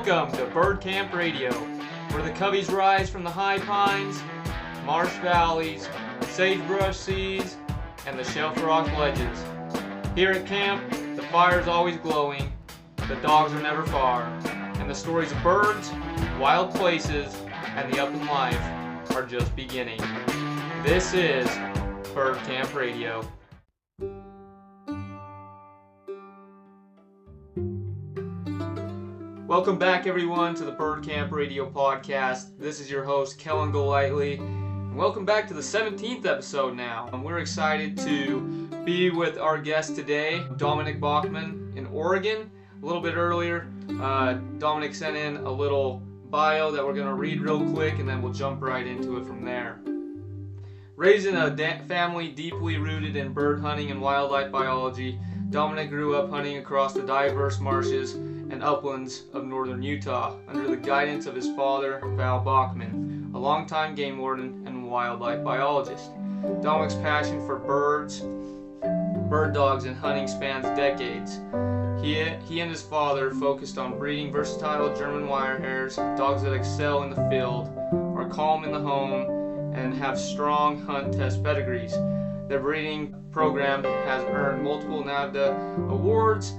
Welcome to Bird Camp Radio, where the coveys rise from the high pines, marsh valleys, sagebrush seas, and the shelf rock ledges. Here at camp, the fire's always glowing, the dogs are never far, and the stories of birds, wild places, and the upland life are just beginning. This is Bird Camp Radio. Welcome back, everyone, to the Bird Camp Radio podcast. This is your host, Kellen Golightly, and welcome back to the 17th episode now. We're excited to be with our guest today, Dominic Bachman in Oregon. A little bit earlier, Dominic sent in a little bio that we're going to read real quick, and then we'll jump right into it from there. Raised in a family deeply rooted in bird hunting and wildlife biology, Dominic grew up hunting across the diverse marshes and uplands of northern Utah under the guidance of his father, Val Bachman, a longtime game warden and wildlife biologist. Dominic's passion for birds, bird dogs, and hunting spans decades. He and his father focused on breeding versatile German Wirehairs, dogs that excel in the field, are calm in the home, and have strong hunt test pedigrees. Their breeding program has earned multiple NAVHDA awards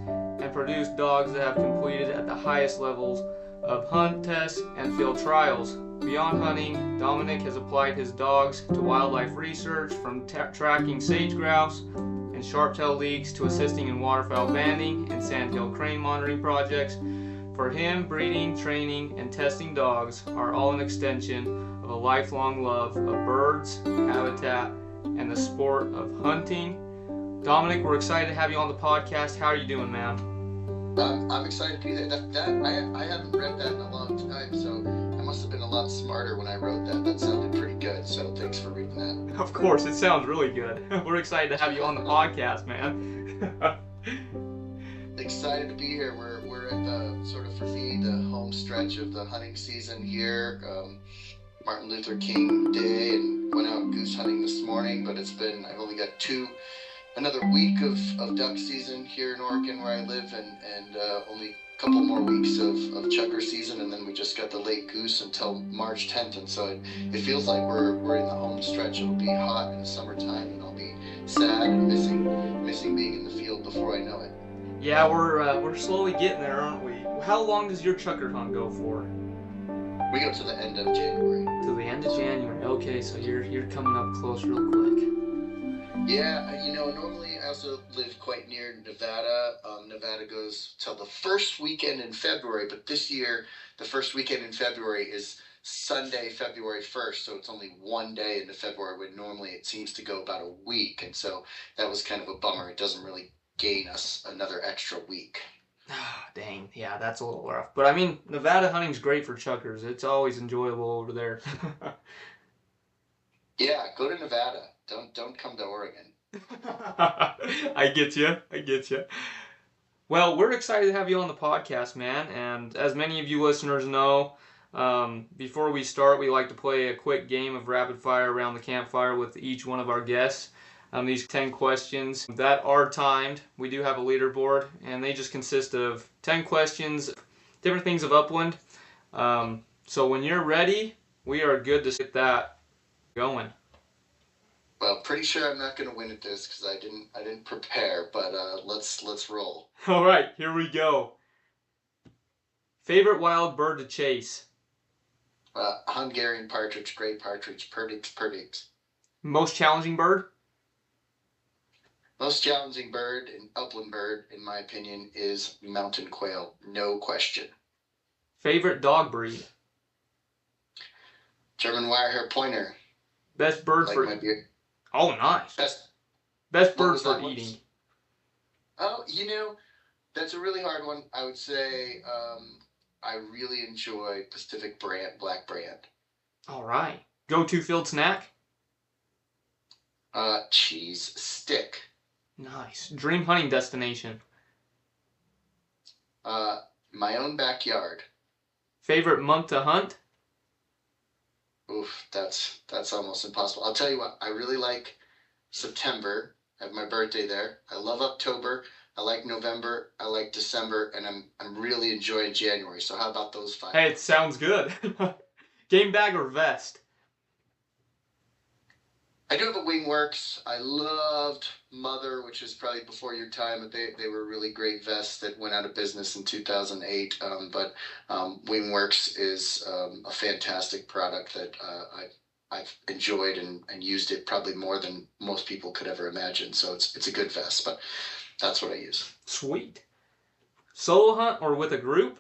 and produced dogs that have completed at the highest levels of hunt tests and field trials. Beyond hunting, Dominic has applied his dogs to wildlife research, from tracking sage grouse and sharptail leaks to assisting in waterfowl banding and sandhill crane monitoring projects. For him, breeding, training, and testing dogs are all an extension of a lifelong love of birds, habitat, and the sport of hunting. Dominic, we're excited to have you on the podcast. How are you doing, man? I'm excited to be there. I haven't read that in a long time, so I must have been a lot smarter when I wrote that. That sounded pretty good, so thanks for reading that. Of course, it sounds really good. We're excited to have you on the podcast, man. Excited to be here. We're at the, sort of for me, the home stretch of the hunting season here. Martin Luther King Day, and went out goose hunting this morning, but I've only got another week of duck season here in Oregon where I live, and only a couple more weeks of chukar season, and then we just got the late goose until March 10th, and so it feels like we're in the home stretch. It'll be hot in the summertime, and I'll be sad and missing being in the field before I know it. Yeah, we're slowly getting there, aren't we? How long does your chukar hunt go for? We go to the end of January. To the end of January. Okay, so you're coming up close real quick. Yeah, normally I also live quite near Nevada. Nevada goes till the first weekend in February, but this year, the first weekend in February is Sunday, February 1st, so it's only one day into February, when normally it seems to go about a week, and so that was kind of a bummer. It doesn't really gain us another extra week. Ah, dang. Yeah, that's a little rough. But I mean, Nevada hunting's great for chukars. It's always enjoyable over there. Yeah, go to Nevada. Don't come to Oregon. I get you. Well, we're excited to have you on the podcast, man. And as many of you listeners know, before we start, we like to play a quick game of rapid fire around the campfire with each one of our guests. These 10 questions that are timed. We do have a leaderboard, and they just consist of 10 questions, different things of upland. So when you're ready, we are good to get that going. Well, pretty sure I'm not going to win at this because I didn't prepare, but let's roll. All right, here we go. Favorite wild bird to chase? Hungarian partridge, gray partridge, perdix. Most challenging bird? Most challenging bird, and upland bird, in my opinion, is mountain quail, no question. Favorite dog breed? German Wirehaired Pointer. Best bird like for... my beard. Oh, nice. Best bird for eating. Oh, that's a really hard one. I would say I really enjoy Pacific black brand. All right. Go-to field snack? Cheese stick. Nice. Dream hunting destination? My own backyard. Favorite month to hunt? Oof, that's almost impossible. I'll tell you what, I really like September. I have my birthday there. I love October. I like November, I like December, and I'm really enjoying January. So how about those 5 Hey, it months? sounds good. Game bag or vest? I do have a Wingworks. I loved Mother, which is probably before your time, but they were really great vests that went out of business in 2008. But Wingworks is a fantastic product that I've enjoyed and used it probably more than most people could ever imagine. So it's a good vest, but that's what I use. Sweet. Solo hunt or with a group?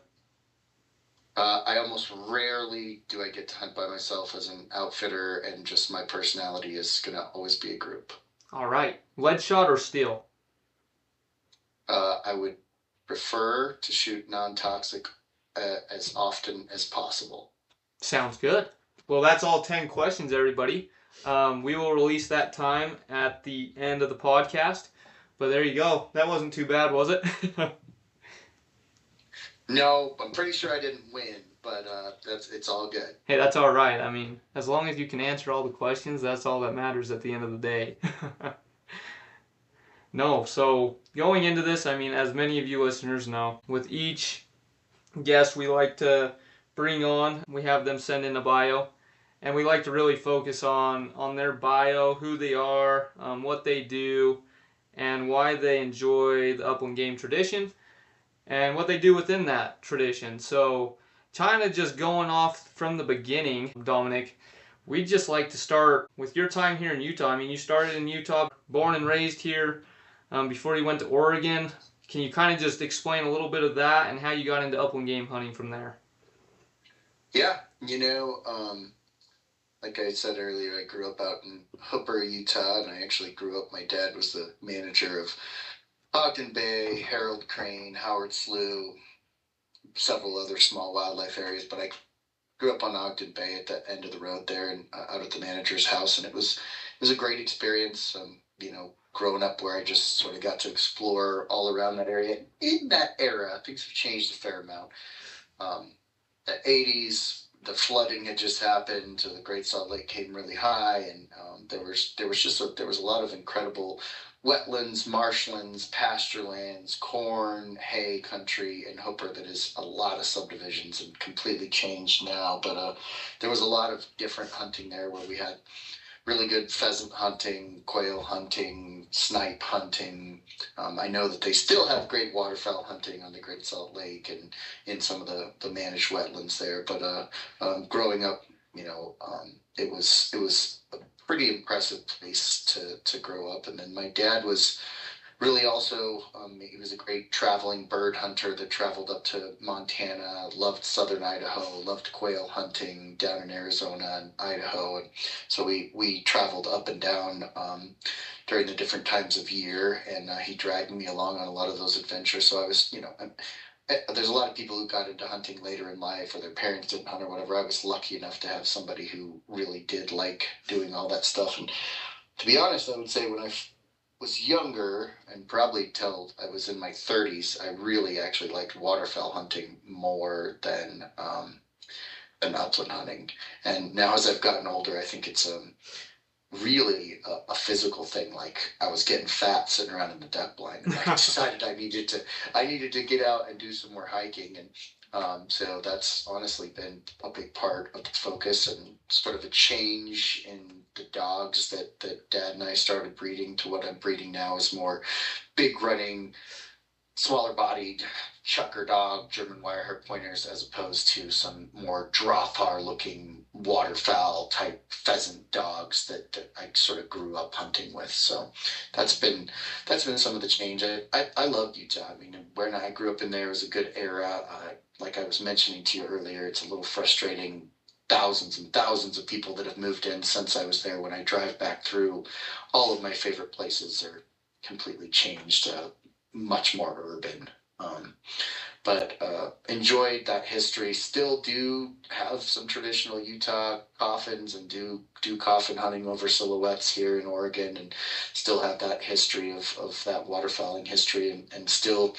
I almost rarely do I get to hunt by myself as an outfitter, and just my personality is going to always be a group. All right. Lead shot or steel? I would prefer to shoot non-toxic as often as possible. Sounds good. Well, that's all 10 questions, everybody. We will release that time at the end of the podcast. But there you go. That wasn't too bad, was it? No, I'm pretty sure I didn't win, but it's all good. Hey, that's all right. I mean, as long as you can answer all the questions, that's all that matters at the end of the day. No, so going into this, I mean, as many of you listeners know, with each guest we like to bring on, we have them send in a bio, and we like to really focus on their bio, who they are, what they do, and why they enjoy the upland game tradition, and what they do within that tradition. So kind of just going off from the beginning, Dominic, we'd just like to start with your time here in Utah. I mean, you started in Utah, born and raised here, before you went to Oregon. Can you kind of just explain a little bit of that and how you got into upland game hunting from there? Yeah, like I said earlier, I grew up out in Hooper, Utah, and I actually grew up, my dad was the manager of Ogden Bay, Harold Crane, Howard Slough, several other small wildlife areas, but I grew up on Ogden Bay at the end of the road there, and out at the manager's house, and it was a great experience. Growing up where I just sort of got to explore all around that area. In that era, things have changed a fair amount. The 80s, the flooding had just happened. The Great Salt Lake came really high, and there was a lot of incredible wetlands, marshlands, pasture lands, corn, hay country in Hooper that is a lot of subdivisions and completely changed now. But there was a lot of different hunting there where we had really good pheasant hunting, quail hunting, snipe hunting. I know that they still have great waterfowl hunting on the Great Salt Lake and in some of the managed wetlands there. But growing up, it was a pretty impressive place to grow up. And then my dad was really also, he was a great traveling bird hunter that traveled up to Montana, loved southern Idaho, loved quail hunting down in Arizona and Idaho. And so we traveled up and down during the different times of year, and he dragged me along on a lot of those adventures. So I was, there's a lot of people who got into hunting later in life, or their parents didn't hunt or whatever. I was lucky enough to have somebody who really did like doing all that stuff. And to be honest, I would say when I was younger, and probably till I was in my 30s, I really actually liked waterfowl hunting more than upland hunting. And now as I've gotten older, I think it's really a physical thing. Like, I was getting fat sitting around in the duck blind, and I decided I needed to get out and do some more hiking. And so that's honestly been a big part of the focus, and sort of a change in the dogs that Dad and I started breeding to what I'm breeding now is more big running, smaller bodied chucker dog, German Wirehaired Pointers, as opposed to some more Drothar looking waterfowl type pheasant dogs that I sort of grew up hunting with. So that's been some of the change. I loved Utah. I mean, when I grew up in there was a good era. Like I was mentioning to you earlier, it's a little frustrating. Thousands and thousands of people that have moved in since I was there. When I drive back through, all of my favorite places are completely changed, much more urban. But enjoyed that history. Still do have some traditional Utah coffins, and do coffin hunting over silhouettes here in Oregon, and still have that history of that waterfowling history, and still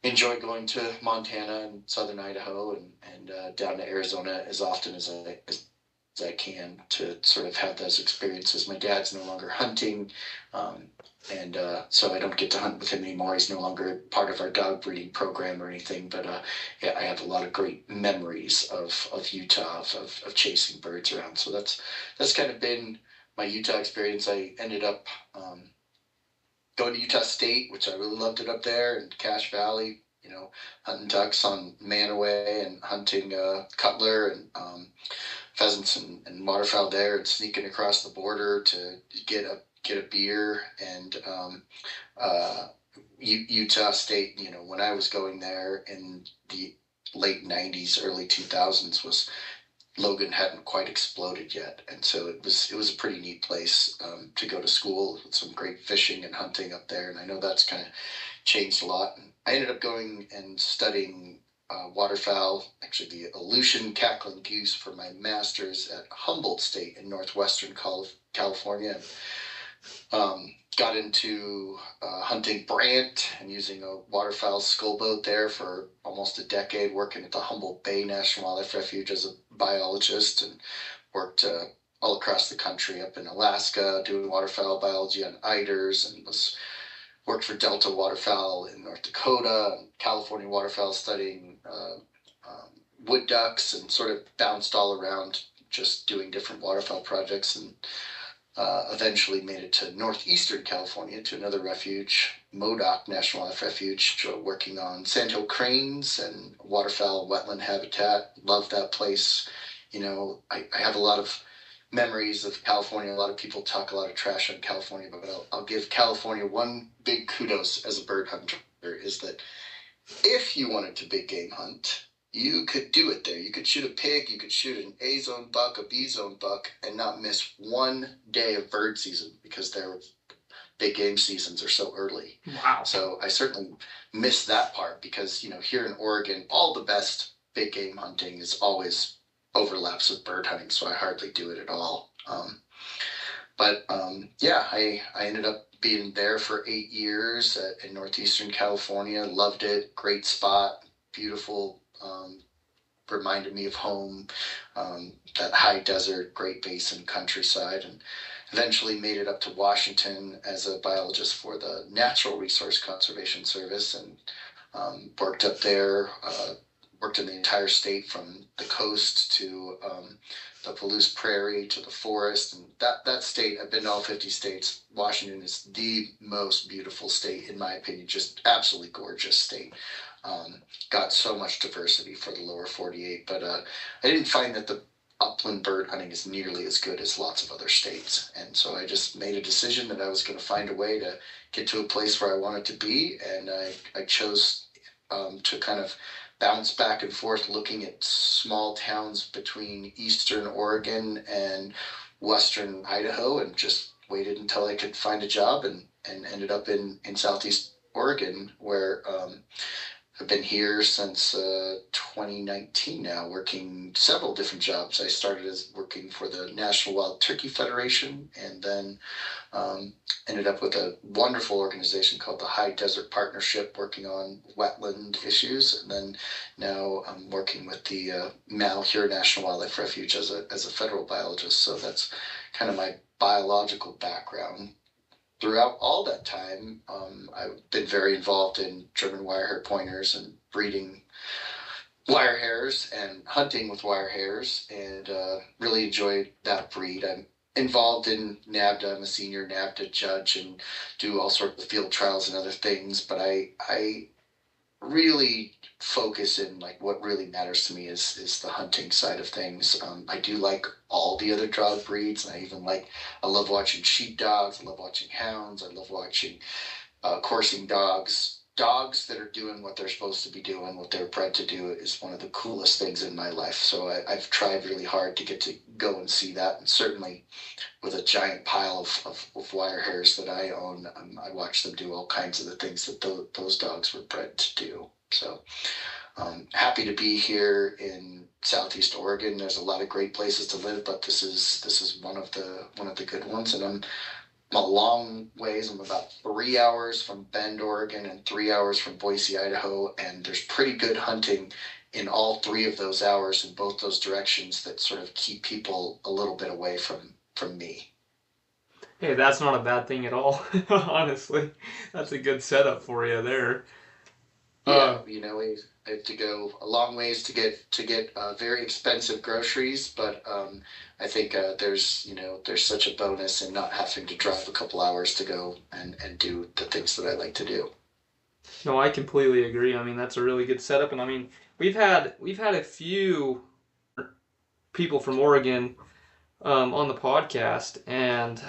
enjoy going to Montana and southern Idaho and down to Arizona as often as I can to sort of have those experiences. My dad's no longer hunting, And so I don't get to hunt with him anymore. He's no longer part of our dog breeding program or anything. But yeah, I have a lot of great memories of Utah, of chasing birds around. So that's kind of been my Utah experience. I ended up going to Utah State, which I really loved it up there, and Cache Valley, hunting ducks on Manaway and hunting cutler and pheasants and waterfowl there, and sneaking across the border to get a beer. And Utah State, when I was going there in the late 90s, early 2000s, Logan hadn't quite exploded yet, and so it was a pretty neat place to go to school, with some great fishing and hunting up there. And I know that's kind of changed a lot. And I ended up going and studying waterfowl, actually the Aleutian cackling goose, for my master's at Humboldt State in northwestern California. Got into hunting brant and using a waterfowl skull boat there for almost a decade, working at the Humboldt Bay National Wildlife Refuge as a biologist, and worked all across the country, up in Alaska doing waterfowl biology on eiders, and worked for Delta Waterfowl in North Dakota, and California waterfowl studying wood ducks, and sort of bounced all around just doing different waterfowl projects. And eventually made it to northeastern California to another refuge, Modoc National Wildlife Refuge, working on sandhill cranes and waterfowl wetland habitat. Love that place. I have a lot of memories of California. A lot of people talk a lot of trash on California, but I'll give California one big kudos as a bird hunter, is that if you wanted to big game hunt, you could do it there. You could shoot a pig, you could shoot an A-zone buck, a B-zone buck, and not miss one day of bird season, because their big game seasons are so early. Wow. So I certainly miss that part, because, here in Oregon, all the best big game hunting is always overlaps with bird hunting, so I hardly do it at all. Yeah, I ended up being there for 8 years in northeastern California. Loved it. Great spot. Beautiful. Reminded me of home, that high desert, Great Basin countryside, and eventually made it up to Washington as a biologist for the Natural Resource Conservation Service, and worked up there, worked in the entire state from the coast to the Palouse Prairie to the forest. And that state, I've been to all 50 states. Washington is the most beautiful state, in my opinion, just absolutely gorgeous state. Got so much diversity for the lower 48, but I didn't find that the upland bird hunting is nearly as good as lots of other states. And so I just made a decision that I was going to find a way to get to a place where I wanted to be. And I chose to kind of bounce back and forth, looking at small towns between eastern Oregon and western Idaho, and just waited until I could find a job, and ended up in southeast Oregon, where I've been here since 2019 now, working several different jobs. I started as working for the National Wild Turkey Federation, and then ended up with a wonderful organization called the High Desert Partnership, working on wetland issues. And then now I'm working with the Malheur National Wildlife Refuge as a federal biologist. So that's kind of my biological background. Throughout all that time, I've been very involved in German Wirehaired Pointers and breeding wire hairs and hunting with wire hairs, and really enjoyed that breed. I'm involved in NAVHDA. I'm a senior NAVHDA judge and do all sorts of field trials and other things, but I really focus in, like, what really matters to me is the hunting side of things. I do like all the other dog breeds, and I love watching sheepdogs, I love watching hounds, I love watching coursing dogs. Dogs that are doing what they're supposed to be doing, what they're bred to do, is one of the coolest things in my life. So I've tried really hard to get to go and see that, and certainly with a giant pile of wire hairs that I own, I watch them do all kinds of the things that those dogs were bred to do. So happy to be here in Southeast Oregon. There's a lot of great places to live, but this is one of the good ones. And I'm a long ways. I'm about 3 hours from Bend, Oregon, and 3 hours from Boise, Idaho. And there's pretty good hunting in all 3 of those hours in both those directions that sort of keep people a little bit away from me. Hey, that's not a bad thing at all. Honestly, that's a good setup for you there. Yeah, Uh, I have to go a long ways to get very expensive groceries, but I think there's such a bonus in not having to drive a couple hours to go and do the things that I like to do. no, I completely agree. I mean, that's a really good setup, and I mean, we've had a few people from Oregon on the podcast, and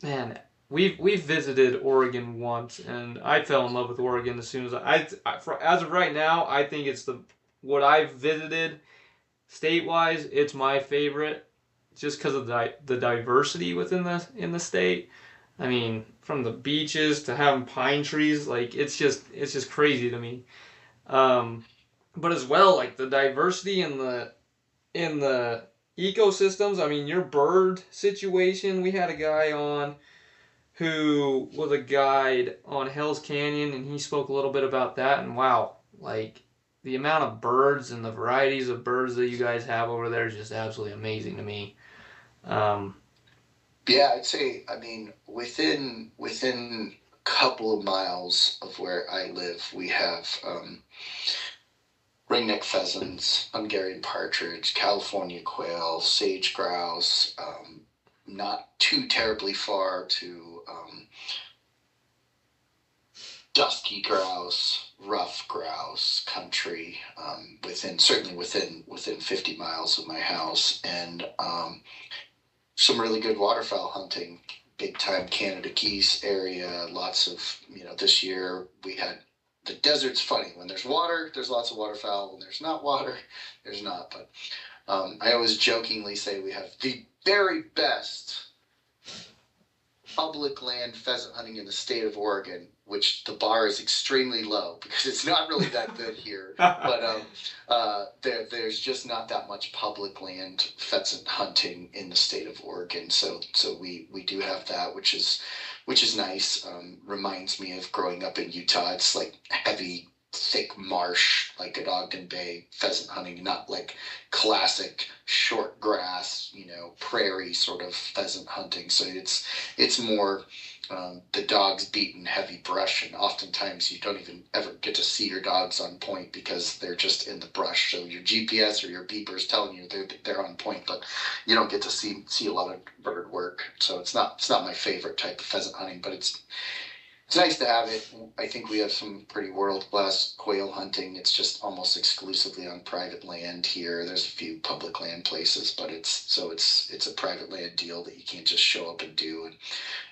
man, we've visited Oregon once, and I fell in love with Oregon as soon as as of right now, I think it's what I've visited state wise, it's my favorite, just because of the diversity within the state. I mean, from the beaches to having pine trees, like it's just crazy to me. Um, but as well, like the diversity in the ecosystems. I mean, your bird situation. We had a guy on who was a guide on Hell's Canyon, and he spoke a little bit about that. And wow, like the amount of birds and the varieties of birds that you guys have over there is just absolutely amazing to me. Um, Yeah, I'd say, I mean, within a couple of miles of where I live, we have ringneck pheasants, Hungarian partridge, California quail, sage grouse. Not too terribly far to dusky grouse, rough grouse country. Certainly within 50 miles of my house, and some really good waterfowl hunting. Big time Canada Keys area. Lots of, this year we had, the desert's funny. When there's water, there's lots of waterfowl. When there's not water, there's not. But I always jokingly say we have the very best public land pheasant hunting in the state of Oregon, which the bar is extremely low because it's not really that good here. But there's just not that much public land pheasant hunting in the state of Oregon. So we do have that, which is nice. Reminds me of growing up in Utah. It's like heavy, thick marsh, like at Ogden Bay, pheasant hunting, not like classic short grass, prairie sort of pheasant hunting. So it's more the dogs beating heavy brush, and oftentimes you don't even ever get to see your dogs on point because they're just in the brush. So your GPS or your beeper is telling you they're on point, but you don't get to see a lot of bird work. So it's not my favorite type of pheasant hunting, but it's nice to have it. I think we have some pretty world-class quail hunting. It's just almost exclusively on private land here. There's a few public land places, but it's a private land deal that you can't just show up and do. And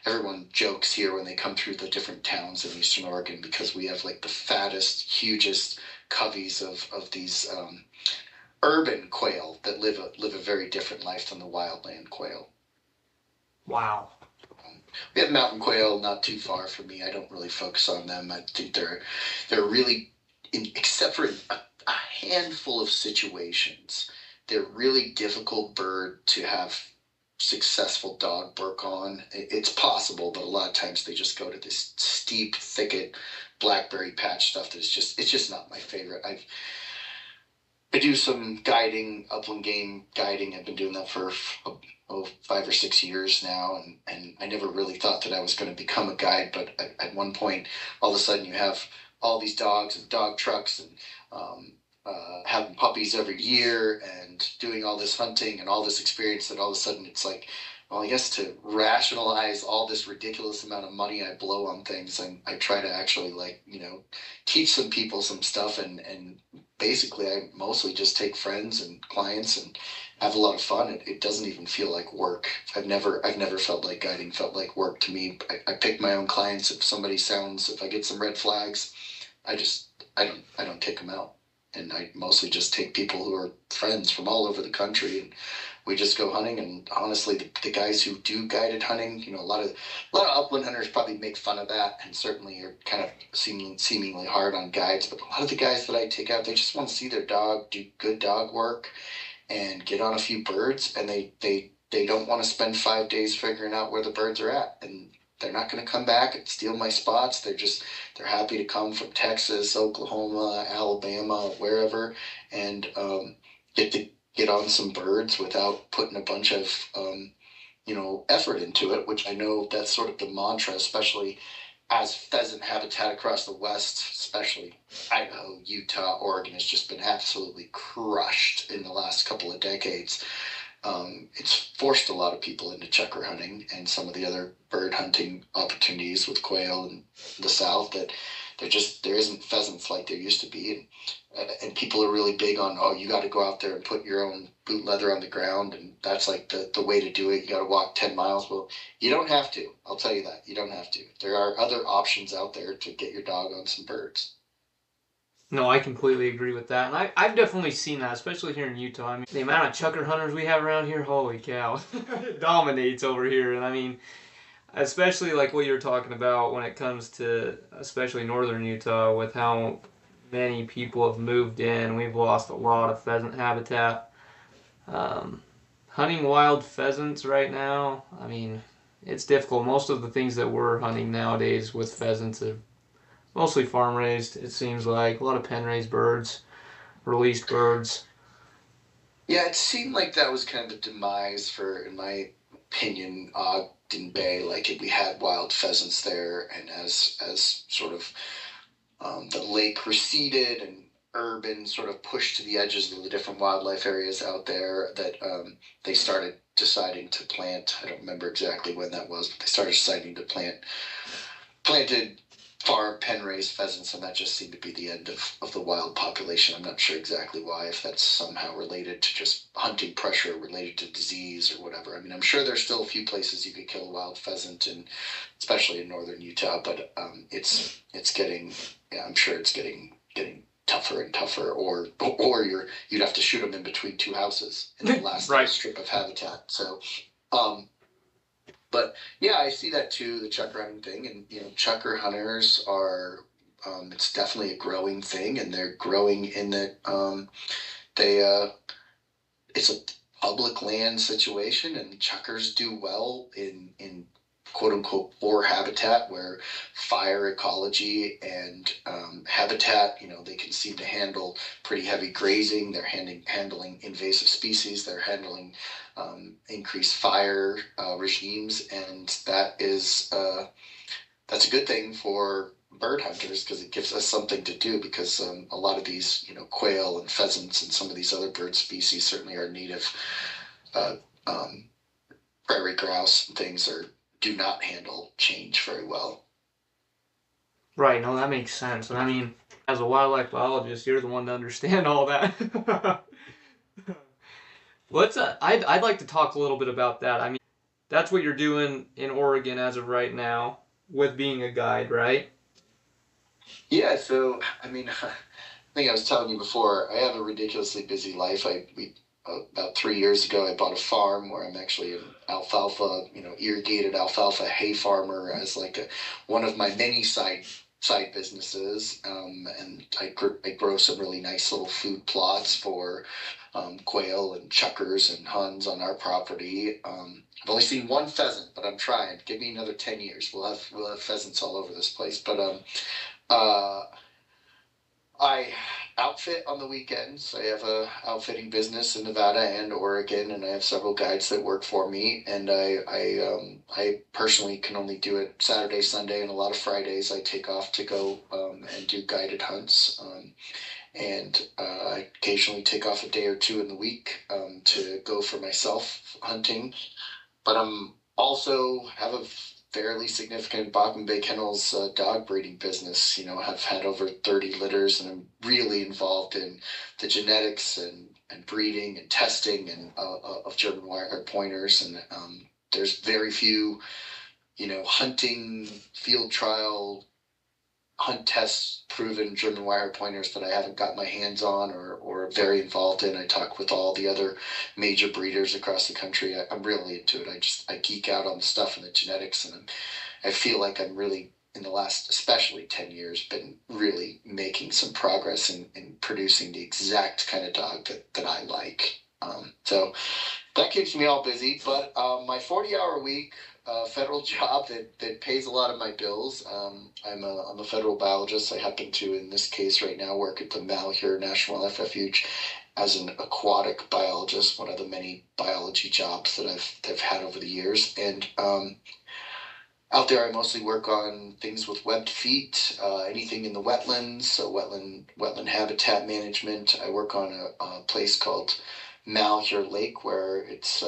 everyone jokes here when they come through the different towns in Eastern Oregon because we have like the fattest, hugest coveys of these urban quail that live a very different life than the wildland quail. wow. We have mountain quail not too far from me. I don't really focus on them. I think they're really, except for a handful of situations, they're really difficult bird to have successful dog work on. It's possible, but a lot of times they just go to this steep thicket, blackberry patch stuff it's just not my favorite. I do some guiding, upland game guiding. I've been doing that for 5 or 6 years now, and I never really thought that I was going to become a guide, but at one point, all of a sudden you have all these dogs and dog trucks and having puppies every year and doing all this hunting and all this experience that all of a sudden it's like, well, I guess to rationalize all this ridiculous amount of money I blow on things, and I try to actually teach some people some stuff, and basically I mostly just take friends and clients and have a lot of fun. It doesn't even feel like work. I've never felt like guiding felt like work to me. I pick my own clients. If I get some red flags, I don't take them out. And I mostly just take people who are friends from all over the country, and we just go hunting. And honestly, the guys who do guided hunting, a lot of upland hunters probably make fun of that, and certainly are kind of seemingly hard on guides. But a lot of the guys that I take out, they just want to see their dog do good dog work and get on a few birds, and they don't want to spend 5 days figuring out where the birds are at, and they're not going to come back and steal my spots. They're happy to come from Texas, Oklahoma, Alabama, wherever, and get on some birds without putting a bunch of effort into it, which I know that's sort of the mantra, especially as pheasant habitat across the West, especially Idaho, Utah, Oregon, has just been absolutely crushed in the last couple of decades. It's forced a lot of people into chukar hunting and some of the other bird hunting opportunities with quail in the South, that there isn't pheasants like there used to be. And people are really big on, oh, you got to go out there and put your own boot leather on the ground, and that's like the way to do it. You got to walk 10 miles. Well, you don't have to. I'll tell you that. You don't have to. There are other options out there to get your dog on some birds. No, I completely agree with that. And I've definitely seen that, especially here in Utah. I mean, the amount of chukar hunters we have around here, holy cow. It dominates over here. And I mean, especially like what you're talking about when it comes to, especially northern Utah, with how many people have moved in. We've lost a lot of pheasant habitat. Hunting wild pheasants right now, I mean, it's difficult. Most of the things that we're hunting nowadays with pheasants are mostly farm raised, it seems like. A lot of pen raised birds, released birds. Yeah, it seemed like that was kind of a demise for, in my opinion, Ogden Bay. Like we had wild pheasants there, and as sort of the lake receded and urban sort of pushed to the edges of the different wildlife areas out there, that they started deciding to plant. I don't remember exactly when that was, but they started deciding to planted farm pen raised pheasants, and that just seemed to be the end of the wild population. I'm not sure exactly why, if that's somehow related to just hunting pressure, related to disease or whatever. I mean, I'm sure there's still a few places you could kill a wild pheasant, and especially in northern Utah, but it's getting, yeah, I'm sure it's getting tougher and tougher, or you'd have to shoot them in between two houses in the last right. strip of habitat. So but yeah, I see that too, the chukar hunting thing. And chukar hunters are, it's definitely a growing thing, and they're growing in that it's a public land situation, and chukars do well in quote unquote poor habitat, where fire ecology and habitat, they can seem to handle pretty heavy grazing. They're handling invasive species. They're handling increased fire regimes, and that's a good thing for bird hunters, because it gives us something to do, because a lot of these quail and pheasants and some of these other bird species certainly are native prairie grouse and things do not handle change very well. Right, no, that makes sense. And I mean, as a wildlife biologist, you're the one to understand all that. I'd like to talk a little bit about that. I mean, that's what you're doing in Oregon as of right now with being a guide, right? Yeah, so I mean, I think I was telling you before, I have a ridiculously busy life. About 3 years ago, I bought a farm where I'm actually an alfalfa, irrigated alfalfa hay farmer, as like one of my many side businesses. And I grow some really nice little food plots for quail and chukars and huns on our property. I've only seen one pheasant, but I'm trying. Give me another 10 years. We'll have pheasants all over this place. But I outfit on the weekends. I have a outfitting business in Nevada and Oregon, and I have several guides that work for me. And I personally can only do it Saturday, Sunday, and a lot of Fridays. I take off to go and do guided hunts. And I occasionally take off a day or two in the week to go for myself hunting. But I'm also have a fairly significant Bachman Bay Kennels dog breeding business. I've had over 30 litters, and I'm really involved in the genetics and breeding and testing and of German Wirehaired Pointers. And there's very few, hunting field trial hunt tests proven German Wirehaired Pointers that I haven't got my hands on or very involved in. I talk with all the other major breeders across the country. I'm really into it. I geek out on the stuff and the genetics, and I feel like I'm really, in the last, especially 10 years, been really making some progress in producing the exact kind of dog that I like. So that keeps me all busy, but my 40-hour week federal job that pays a lot of my bills. I'm a federal biologist. I happen to, in this case right now, work at the Malheur National Wildlife Refuge as an aquatic biologist, one of the many biology jobs that I've had over the years. And out there, I mostly work on things with webbed feet, anything in the wetlands, so wetland habitat management. I work on a place called Malheur Lake, where it's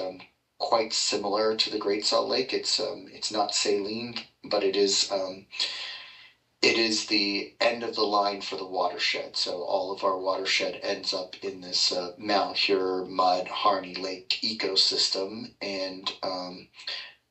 quite similar to the Great Salt Lake. It's not saline, but it is the end of the line for the watershed. So all of our watershed ends up in this Malheur Mud Harney Lake ecosystem, and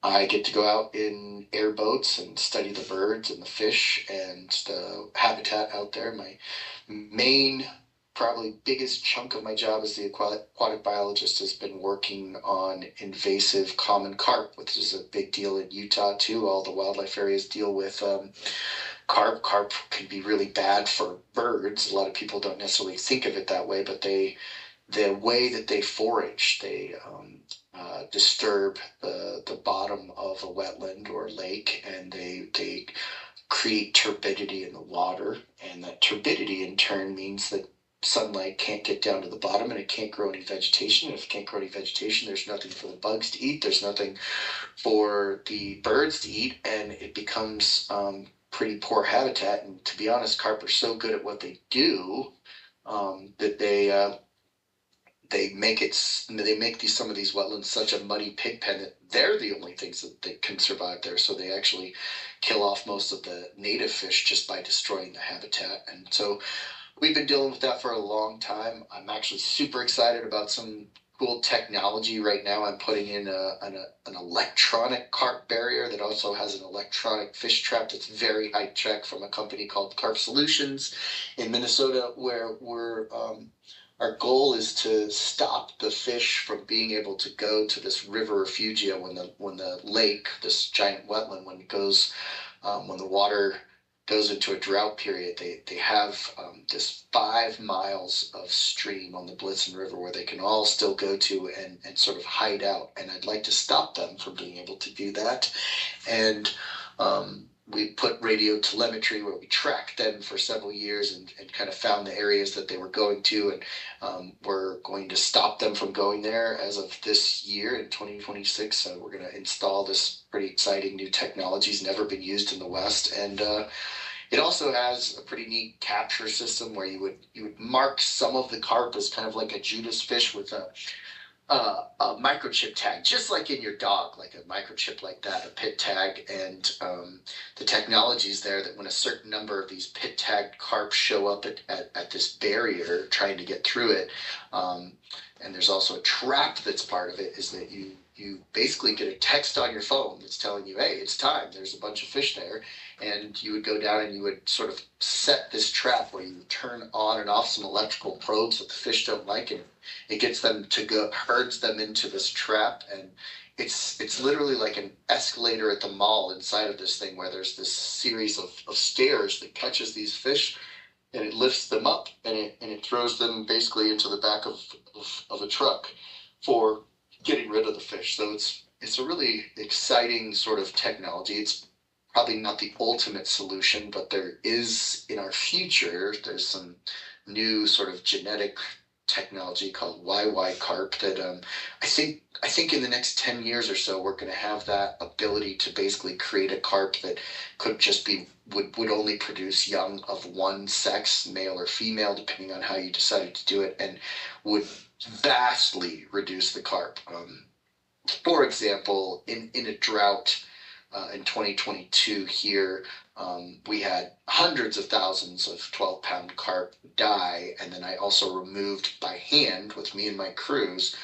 I get to go out in airboats and study the birds and the fish and the habitat out there. My main, probably biggest chunk of my job as the aquatic biologist has been working on invasive common carp, which is a big deal in Utah too. All the wildlife areas deal with carp. Carp can be really bad for birds. A lot of people don't necessarily think of it that way, but the way that they forage, they disturb the bottom of a wetland or lake, and they create turbidity in the water, and that turbidity in turn means that sunlight can't get down to the bottom, and it can't grow any vegetation. And if it can't grow any vegetation, there's nothing for the bugs to eat, there's nothing for the birds to eat, and it becomes pretty poor habitat. And to be honest, carp are so good at what they do that they make some of these wetlands such a muddy pig pen that they're the only things that can survive there. So they actually kill off most of the native fish just by destroying the habitat. And so we've been dealing with that for a long time. I'm actually super excited about some cool technology right now. I'm putting in an electronic carp barrier that also has an electronic fish trap that's very high tech from a company called Carp Solutions in Minnesota, where our goal is to stop the fish from being able to go to this river refugia when the lake, this giant wetland, when the water goes into a drought period, they have this 5 miles of stream on the Blitzen River where they can all still go to and sort of hide out. And I'd like to stop them from being able to do that. And we put radio telemetry where we tracked them for several years and kind of found the areas that they were going to. And we're going to stop them from going there as of this year in 2026. So we're going to install this pretty exciting new technology. It's never been used in the West. And it also has a pretty neat capture system where you would mark some of the carp as kind of like a Judas fish with a microchip tag, just like in your dog, like a microchip like that, a pit tag. And the technology is there that when a certain number of these pit tagged carp show up at this barrier trying to get through it, and there's also a trap that's part of it, is that you basically get a text on your phone that's telling you, hey, it's time, there's a bunch of fish there. And you would go down and you would sort of set this trap where you turn on and off some electrical probes that the fish don't like, and it gets them to go, herds them into this trap. And it's literally like an escalator at the mall inside of this thing, where there's this series of stairs that catches these fish, and it lifts them up, and it throws them basically into the back of a truck for getting rid of the fish. So it's a really exciting sort of technology. It's probably not the ultimate solution, but there is, in our future, there's some new sort of genetic technology called YY carp that I think in the next 10 years or so, we're going to have that ability to basically create a carp that could just be, would only produce young of one sex, male or female, depending on how you decided to do it, and would vastly reduce the carp. For example, in a drought, in 2022 here, we had hundreds of thousands of 12-pound carp die, and then I also removed by hand with me and my crews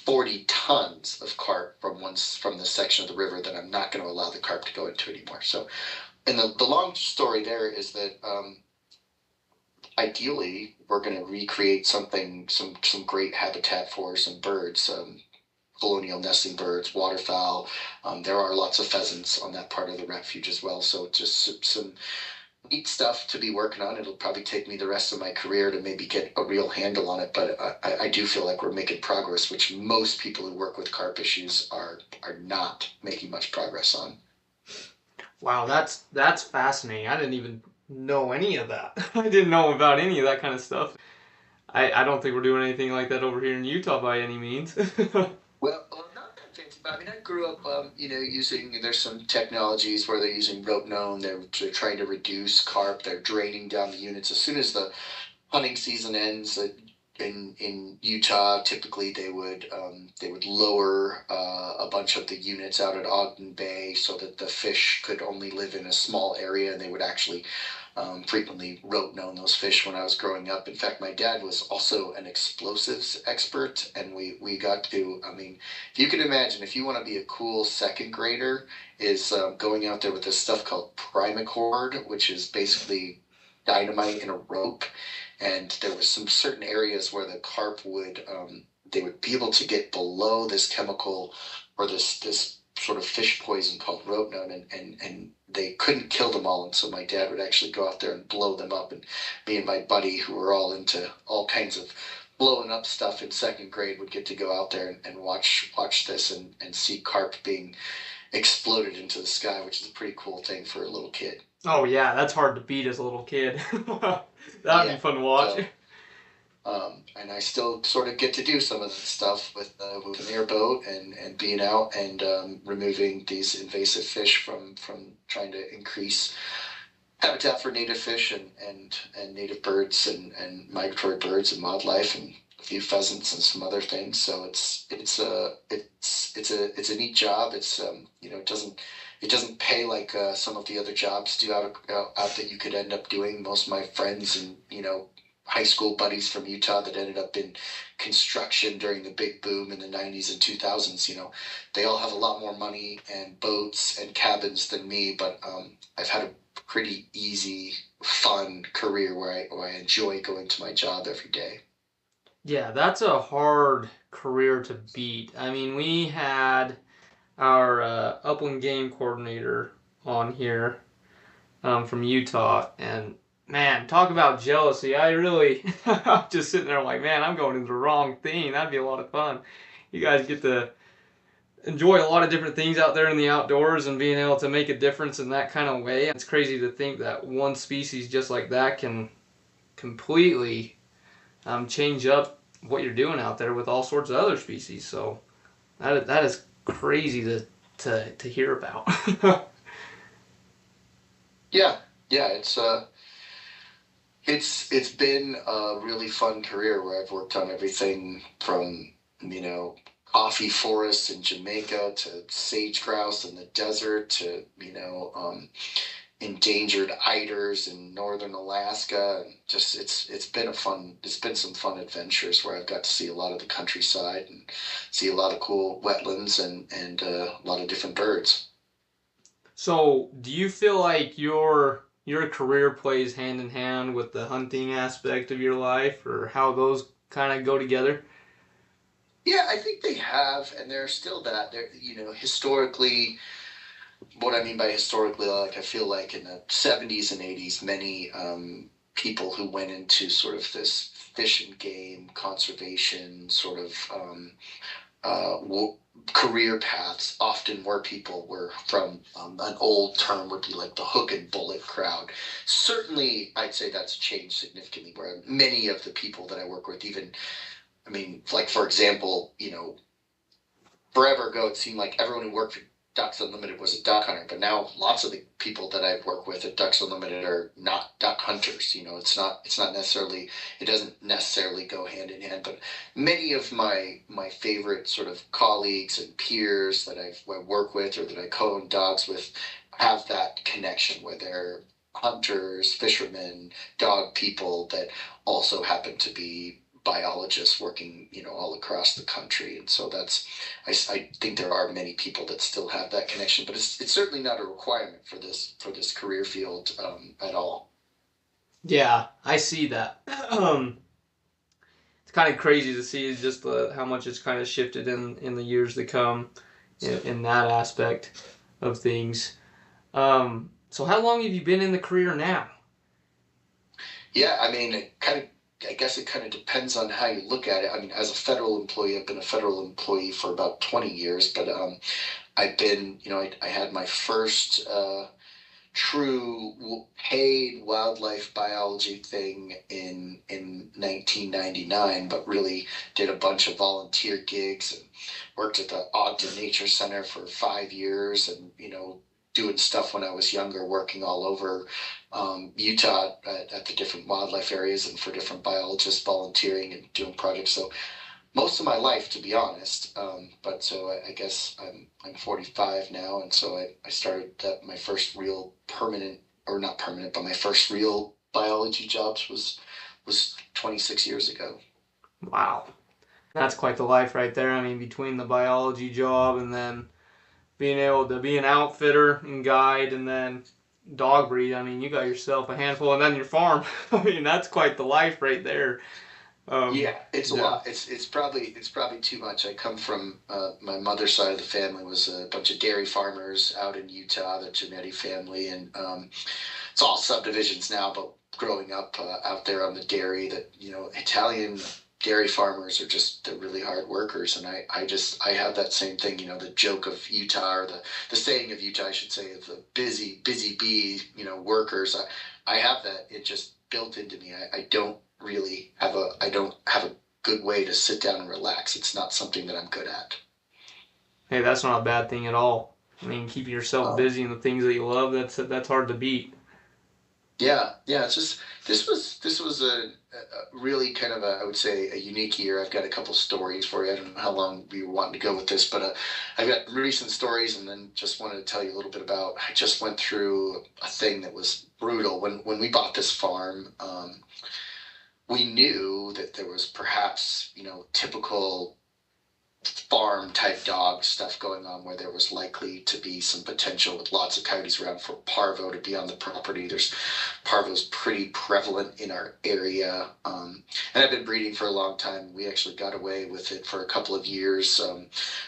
40 tons of carp from this section of the river that I'm not going to allow the carp to go into anymore. So, and the long story there is that ideally we're going to recreate some great habitat for some birds. Colonial nesting birds, waterfowl. There are lots of pheasants on that part of the refuge as well. So just some neat stuff to be working on. It'll probably take me the rest of my career to maybe get a real handle on it, but I do feel like we're making progress, which most people who work with carp issues are not making much progress on. Wow, that's fascinating. I didn't even know any of that. I didn't know about any of that kind of stuff. I don't think we're doing anything like that over here in Utah by any means. Well, not that fancy, but I mean, I grew up, using, there's some technologies where they're using rope gnome. They're trying to reduce carp. They're draining down the units. As soon as the hunting season ends, in Utah, typically they would lower a bunch of the units out at Ogden Bay so that the fish could only live in a small area, and they would actually frequently rope gnome those fish when I was growing up. In fact, my dad was also an explosives expert, and we got to, I mean, if you can imagine, if you want to be a cool second grader, is going out there with this stuff called primacord, which is basically dynamite in a rope. And there was some certain areas where the carp would they would be able to get below this chemical or this sort of fish poison called rotenone, and they couldn't kill them all. And so my dad would actually go out there and blow them up. And me and my buddy, who were all into all kinds of blowing up stuff in second grade, would get to go out there and watch this and see carp being exploded into the sky, which is a pretty cool thing for a little kid. Oh yeah, that's hard to beat as a little kid. That'd be fun to watch. And I still sort of get to do some of that stuff with an airboat and being out and removing these invasive fish from trying to increase habitat for native fish and native birds and migratory birds and wildlife and a few pheasants and some other things. So it's a neat job. It's it doesn't pay like some of the other jobs do out that you could end up doing. Most of my friends and high school buddies from Utah that ended up in construction during the big boom in the 90s and 2000s, they all have a lot more money and boats and cabins than me. But I've had a pretty easy, fun career where I enjoy going to my job every day. Yeah, that's a hard career to beat. I mean, we had our upland game coordinator on here from Utah, and man, talk about jealousy. I'm just sitting there like, man, I'm going into the wrong thing. That'd be a lot of fun. You guys get to enjoy a lot of different things out there in the outdoors and being able to make a difference in that kind of way. It's crazy to think that one species just like that can completely change up what you're doing out there with all sorts of other species. So that is crazy to hear about. Yeah, it's been a really fun career where I've worked on everything from coffee forests in Jamaica to sage grouse in the desert to endangered eiders in northern Alaska. And just it's been some fun adventures where I've got to see a lot of the countryside and see a lot of cool wetlands and a lot of different birds. So do you feel like your career plays hand in hand with the hunting aspect of your life, or how those kind of go together? Yeah, I think they have, and they're still that. They're, historically, what I mean by historically, like I feel like in the 70s and 80s, many people who went into sort of this fish and game conservation sort of career paths often were from an old term would be like the hook and bullet crowd. Certainly, I'd say that's changed significantly, where many of the people that I work with, like, for example, forever ago, it seemed like everyone who worked for Ducks Unlimited was a duck hunter, but now lots of the people that I've worked with at Ducks Unlimited are not duck hunters. It's not necessarily, it doesn't necessarily go hand in hand, but many of my favorite sort of colleagues and peers that I work with or that I co-own dogs with have that connection where they're hunters, fishermen, dog people that also happen to be biologists working, all across the country. And so I think there are many people that still have that connection, but it's certainly not a requirement for this career field at all. Yeah, I see that. It's kind of crazy to see just how much it's kind of shifted in the years to come in that aspect of things. So how long have you been in the career now? Yeah, I guess it kind of depends on how you look at it. As a federal employee, I've been a federal employee for about 20 years, but I've been, I had my first true paid wildlife biology thing in 1999, but really did a bunch of volunteer gigs and worked at the Ogden Nature Center for 5 years, and doing stuff when I was younger, working all over Utah at the different wildlife areas and for different biologists, volunteering and doing projects. So most of my life, to be honest. But so I guess I'm 45 now, and so I started my first real permanent, or not permanent, but my first real biology jobs was 26 years ago. Wow. That's quite the life right there. I mean, between the biology job and then being able to be an outfitter and guide and then dog breed, I mean, you got yourself a handful, and then your farm. I mean, that's quite the life right there. Yeah, it's a lot. It's probably too much. I come from my mother's side of the family was a bunch of dairy farmers out in Utah, the Giannetti family, and it's all subdivisions now. But growing up out there on the dairy, Italian dairy farmers are just, they're really hard workers, and I have that same thing. The joke of Utah, or the saying of Utah, I should say, of the busy bee, workers. I have that. It just built into me. I don't have a good way to sit down and relax. It's not something that I'm good at. Hey, that's not a bad thing at all. I mean, keeping yourself busy in the things that you love, that's hard to beat. Yeah. It's just this was a really kind of I would say a unique year. I've got a couple stories for you. I don't know how long we were wanting to go with this, but I've got recent stories, and then just wanted to tell you a little bit about. I just went through a thing that was brutal when we bought this farm. We knew that there was perhaps, typical farm type dog stuff going on, where there was likely to be some potential with lots of coyotes around for parvo to be on the property. Parvo's pretty prevalent in our area. And I've been breeding for a long time. We actually got away with it for a couple of years,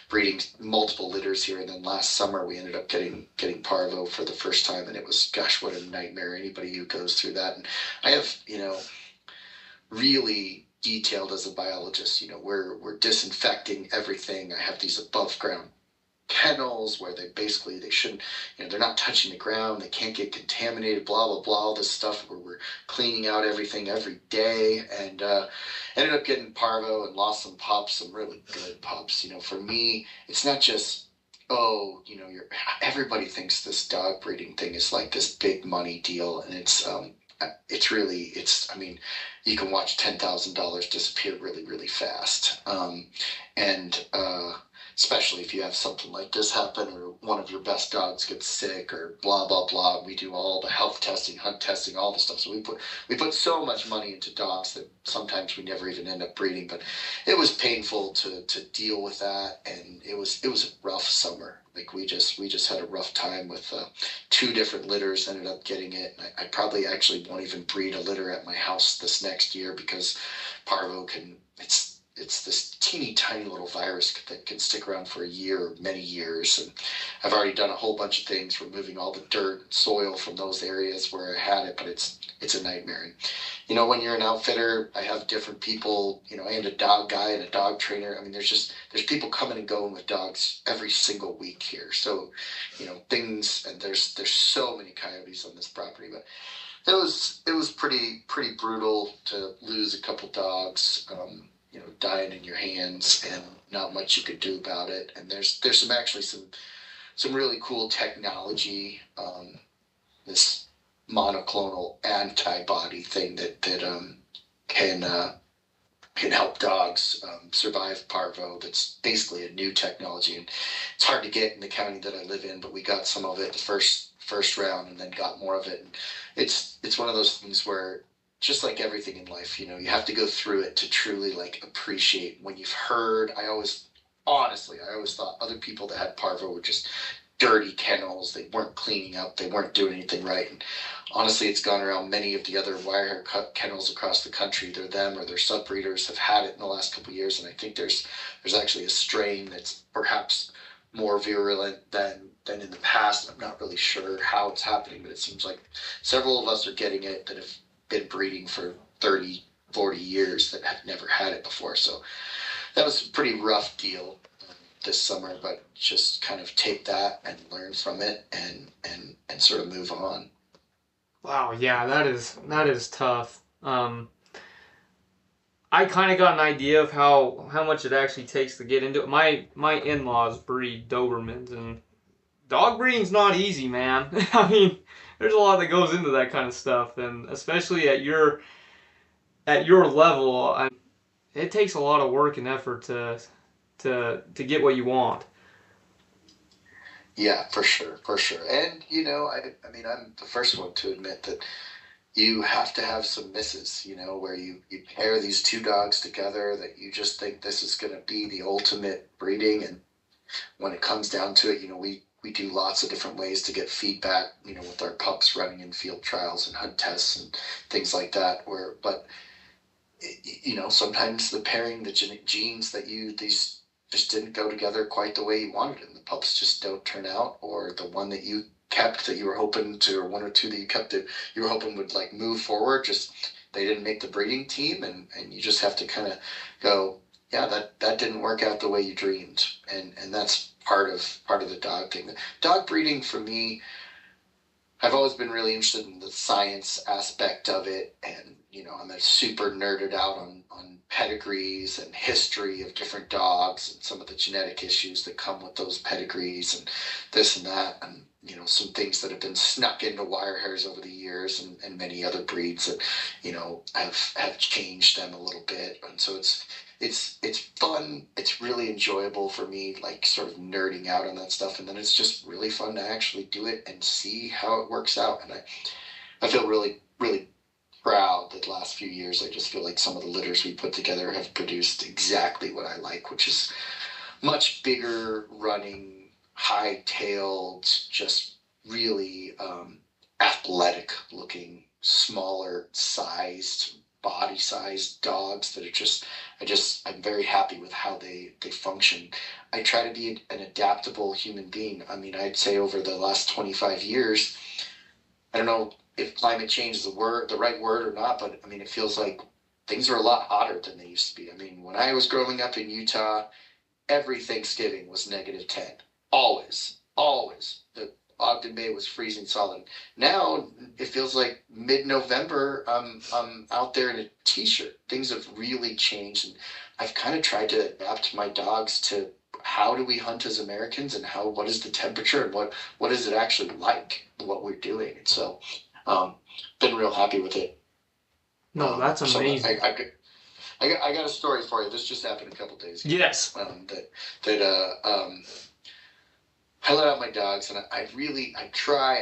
breeding multiple litters here. And then last summer we ended up getting parvo for the first time. And it was, gosh, what a nightmare. Anybody who goes through that. And I have, really detailed as a biologist. We're disinfecting everything. I have these above ground kennels where they shouldn't, they're not touching the ground. They can't get contaminated, blah, blah, blah, all this stuff where we're cleaning out everything every day, and ended up getting parvo and lost some pups, some really good pups. For me, it's not just, everybody thinks this dog breeding thing is like this big money deal, and it's really, I mean, you can watch $10,000 disappear really, really fast. And especially if you have something like this happen, or one of your best dogs gets sick, or blah, blah, blah. We do all the health testing, hunt testing, all the stuff. So we put so much money into dogs that sometimes we never even end up breeding. But it was painful to deal with that, and it was a rough summer. Like we just had a rough time with 2 different litters. Ended up getting it. I probably actually won't even breed a litter at my house this next year, because parvo it's this teeny tiny little virus that can stick around for a year or many years. And I've already done a whole bunch of things, removing all the dirt and soil from those areas where I had it, but it's a nightmare. And, when you're an outfitter, I have different people, I am a dog guy and a dog trainer. I mean, there's people coming and going with dogs every single week here. So, things, and there's so many coyotes on this property, but it was pretty brutal to lose a couple dogs, dying in your hands, and not much you could do about it. And there's some really cool technology, this monoclonal antibody thing that can help dogs survive parvo. That's basically a new technology, and it's hard to get in the county that I live in, but we got some of it the first round, and then got more of it. And it's one of those things where, just like everything in life, you have to go through it to truly appreciate when you've heard. I always thought other people that had parvo were just dirty kennels. They weren't cleaning up. They weren't doing anything right. And honestly, it's gone around. Many of the other wire kennels across the country, they're them or their sub-breeders have had it in the last couple of years. And I think there's actually a strain that's perhaps more virulent than in the past. I'm not really sure how it's happening, but it seems like several of us are getting it that have been breeding for 30, 40 years that have never had it before. So that was a pretty rough deal. this summer, but just kind of take that and learn from it and sort of move on. Wow, yeah, that is tough. I kind of got an idea of how much it actually takes to get into it. My in-laws breed Dobermans, and dog breeding's not easy, man. I mean, there's a lot that goes into that kind of stuff, and especially at your level, it takes a lot of work and effort to get what you want. Yeah, for sure, for sure. And I mean, I'm the first one to admit that you have to have some misses, where you pair these two dogs together that you just think this is going to be the ultimate breeding. And when it comes down to it, we do lots of different ways to get feedback, with our pups running in field trials and hunt tests and things like that. But sometimes the pairing, the genes these just didn't go together quite the way you wanted, and the pups just don't turn out, or the one that you kept that you were hoping to, or one or two that you kept that you were hoping would like move forward, just they didn't make the breeding team, and you just have to kind of go, yeah, that didn't work out the way you dreamed, and that's part of the dog thing. The dog breeding for me, I've always been really interested in the science aspect of it, and I'm a super nerded out on pedigrees and history of different dogs and some of the genetic issues that come with those pedigrees and this and that, and some things that have been snuck into wire hairs over the years, and many other breeds that have changed them a little bit. And so it's fun, it's really enjoyable for me, like sort of nerding out on that stuff, and then it's just really fun to actually do it and see how it works out. And I feel really, really proud that the last few years, I just feel like some of the litters we put together have produced exactly what I like, which is much bigger running, high-tailed, just really athletic looking, smaller sized, body sized dogs that are I'm very happy with how they function. I try to be an adaptable human being. I mean, I'd say over the last 25 years, I don't know if climate change is the right word or not, but I mean, it feels like things are a lot hotter than they used to be. I mean, when I was growing up in Utah, every Thanksgiving was -10. Always. The Ogden Bay was freezing solid. Now it feels like mid-November, I'm out there in a t-shirt. Things have really changed, and I've kind of tried to adapt my dogs to how do we hunt as Americans, and what is the temperature, and what is it actually like, what we're doing. And so been real happy with it. No, that's amazing. So I got a story for you. This just happened a couple days ago. Yes. I let out my dogs, and I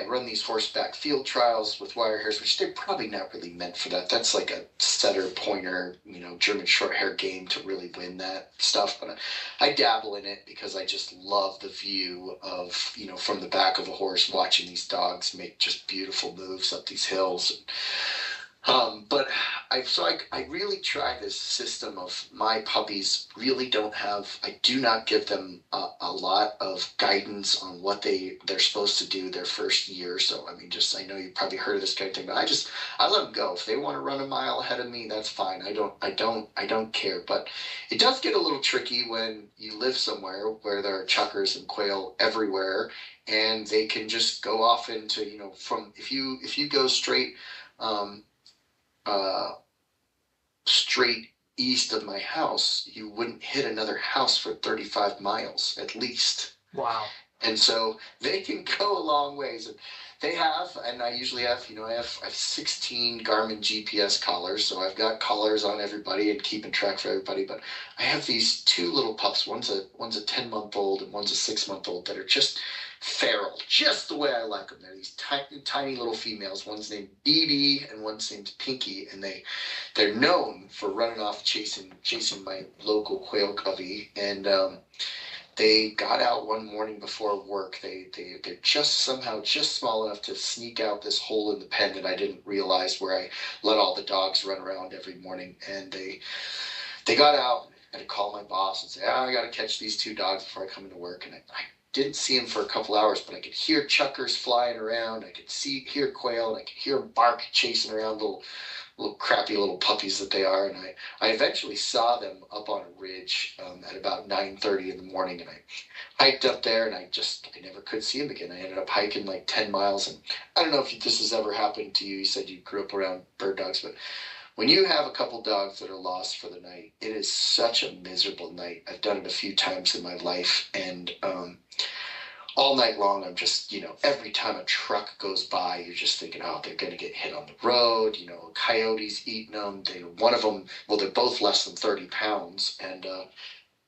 run these horseback field trials with wire hairs, which they're probably not really meant for that. That's like a setter pointer, German short hair game to really win that stuff. But I dabble in it because I just love the view of, from the back of a horse, watching these dogs make just beautiful moves up these hills. But I really try this system of my puppies really I do not give them a lot of guidance on what they're supposed to do their first year. So, I mean, I know you've probably heard of this kind of thing, but I let them go. If they want to run a mile ahead of me, that's fine. I don't care. But it does get a little tricky when you live somewhere where there are chuckers and quail everywhere, and they can just go off into, if you go straight, straight east of my house, you wouldn't hit another house for 35 miles at least. Wow. And so they can go a long ways. And I usually have, I have 16 Garmin GPS collars, so I've got collars on everybody and keeping track for everybody. But I have these two little pups. One's a 10-month-old and one's a 6-month-old that are just feral, just the way I like them. They're these tiny little females. One's named BB and one's named Pinky, and they're known for running off chasing my local quail covey. And they got out one morning before work. They're just small enough to sneak out this hole in the pen that I didn't realize, where I let all the dogs run around every morning. And they got out. I had to call my boss and say, I got to catch these two dogs before I come into work. And I didn't see them for a couple hours, but I could hear chuckers flying around. I could hear quail, and I could hear them bark chasing around little little crappy little puppies that they are. And I eventually saw them up on a ridge at about 9:30 in the morning, and I hiked up there, and I never could see them again. I ended up hiking like 10 miles, and I don't know if this has ever happened to you. You said you grew up around bird dogs, but when you have a couple dogs that are lost for the night, it is such a miserable night. I've done it a few times in my life, and all night long, I'm just, every time a truck goes by, you're just thinking, oh, they're going to get hit on the road, coyotes eating them. One of them, well, they're both less than 30 pounds, and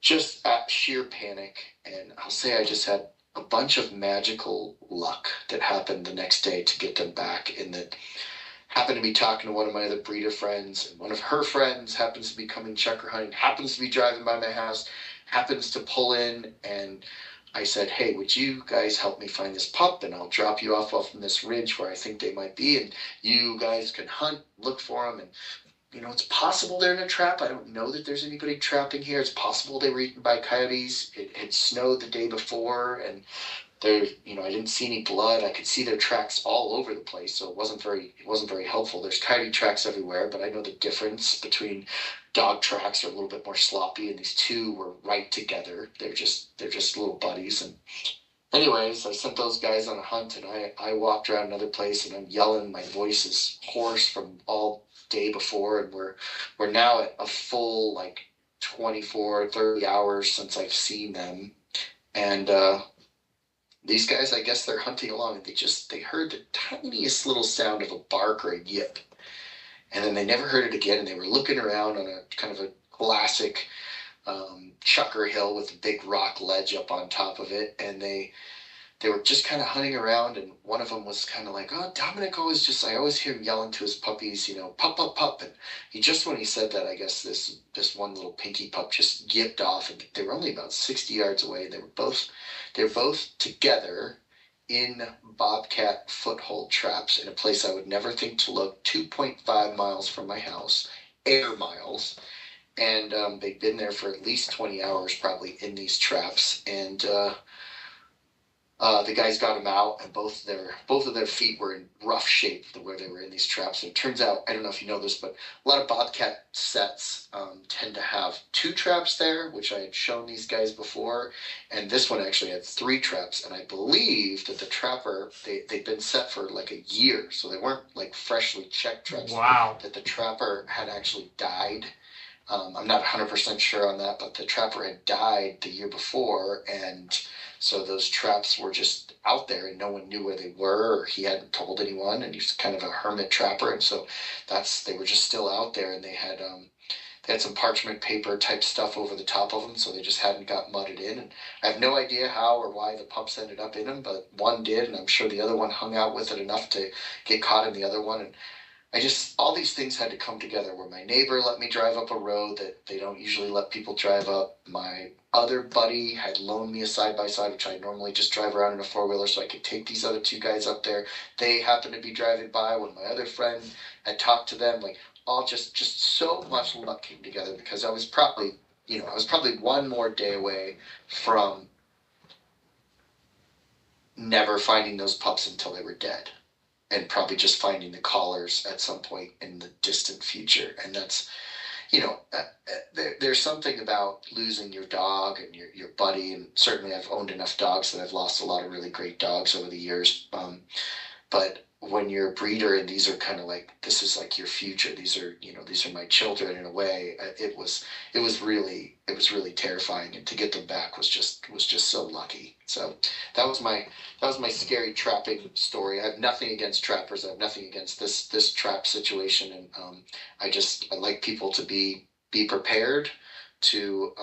just at sheer panic. And I'll say I just had a bunch of magical luck that happened the next day to get them back, in that happened to be talking to one of my other breeder friends, and one of her friends happens to be coming checker hunting, happens to be driving by my house, happens to pull in, and I said, hey, would you guys help me find this pup, and I'll drop you off from this ridge where I think they might be, and you guys can hunt, look for them, and it's possible they're in a trap. I don't know that there's anybody trapping here. It's possible they were eaten by coyotes. It had snowed the day before, and I didn't see any blood. I could see their tracks all over the place, so it wasn't very helpful. There's coyote tracks everywhere, but I know the difference between dog tracks are a little bit more sloppy, and these two were right together. They're just little buddies. And anyways, I sent those guys on a hunt, and I walked around another place, and I'm yelling. My voice is hoarse from all day before, and we're now at a full 24, 30 hours since I've seen them, and these guys, I guess they're hunting along, and they heard the tiniest little sound of a bark or a yip, and then they never heard it again, and they were looking around on a kind of a classic chucker hill with a big rock ledge up on top of it, and they were just kind of hunting around, and one of them was kind of like, oh, Dominic I always hear him yelling to his puppies, pup, pup, pup, and when he said that, I guess this one little pinky pup just yipped off, and they were only about 60 yards away, and they're both together in bobcat foothold traps in a place I would never think to look, 2.5 miles from my house, air miles, and they'd been there for at least 20 hours probably in these traps, and the guys got them out, and both of their feet were in rough shape where they were in these traps. And it turns out, I don't know if you know this, but a lot of bobcat sets tend to have 2 traps there, which I had shown these guys before, and this one actually had 3 traps. And I believe that the trapper, they'd been set for like a year, so they weren't like freshly checked traps. Wow. That the trapper had actually died. I'm not 100% sure on that, but the trapper had died the year before, and so those traps were just out there, and no one knew where they were, or he hadn't told anyone, and he's kind of a hermit trapper, and so they were just still out there, and they had some parchment paper type stuff over the top of them, so they just hadn't got mudded in. And I have no idea how or why the pups ended up in them, but one did, and I'm sure the other one hung out with it enough to get caught in the other one. And all these things had to come together, where my neighbor let me drive up a road that they don't usually let people drive up. My other buddy had loaned me a side-by-side, which I normally just drive around in a four-wheeler, so I could take these other 2 guys up there. They happened to be driving by when my other friend had talked to them. All just so much luck came together, because I was probably one more day away from never finding those pups until they were dead, and probably just finding the collars at some point in the distant future. And that's, there's something about losing your dog and your buddy, and certainly I've owned enough dogs that I've lost a lot of really great dogs over the years. But when you're a breeder, and these are kind of like, this is like your future, these are my children in a way, it was really terrifying, and to get them back was just so lucky. So that was my scary trapping story. I have nothing against trappers. I have nothing against this trap situation, and I like people to be prepared to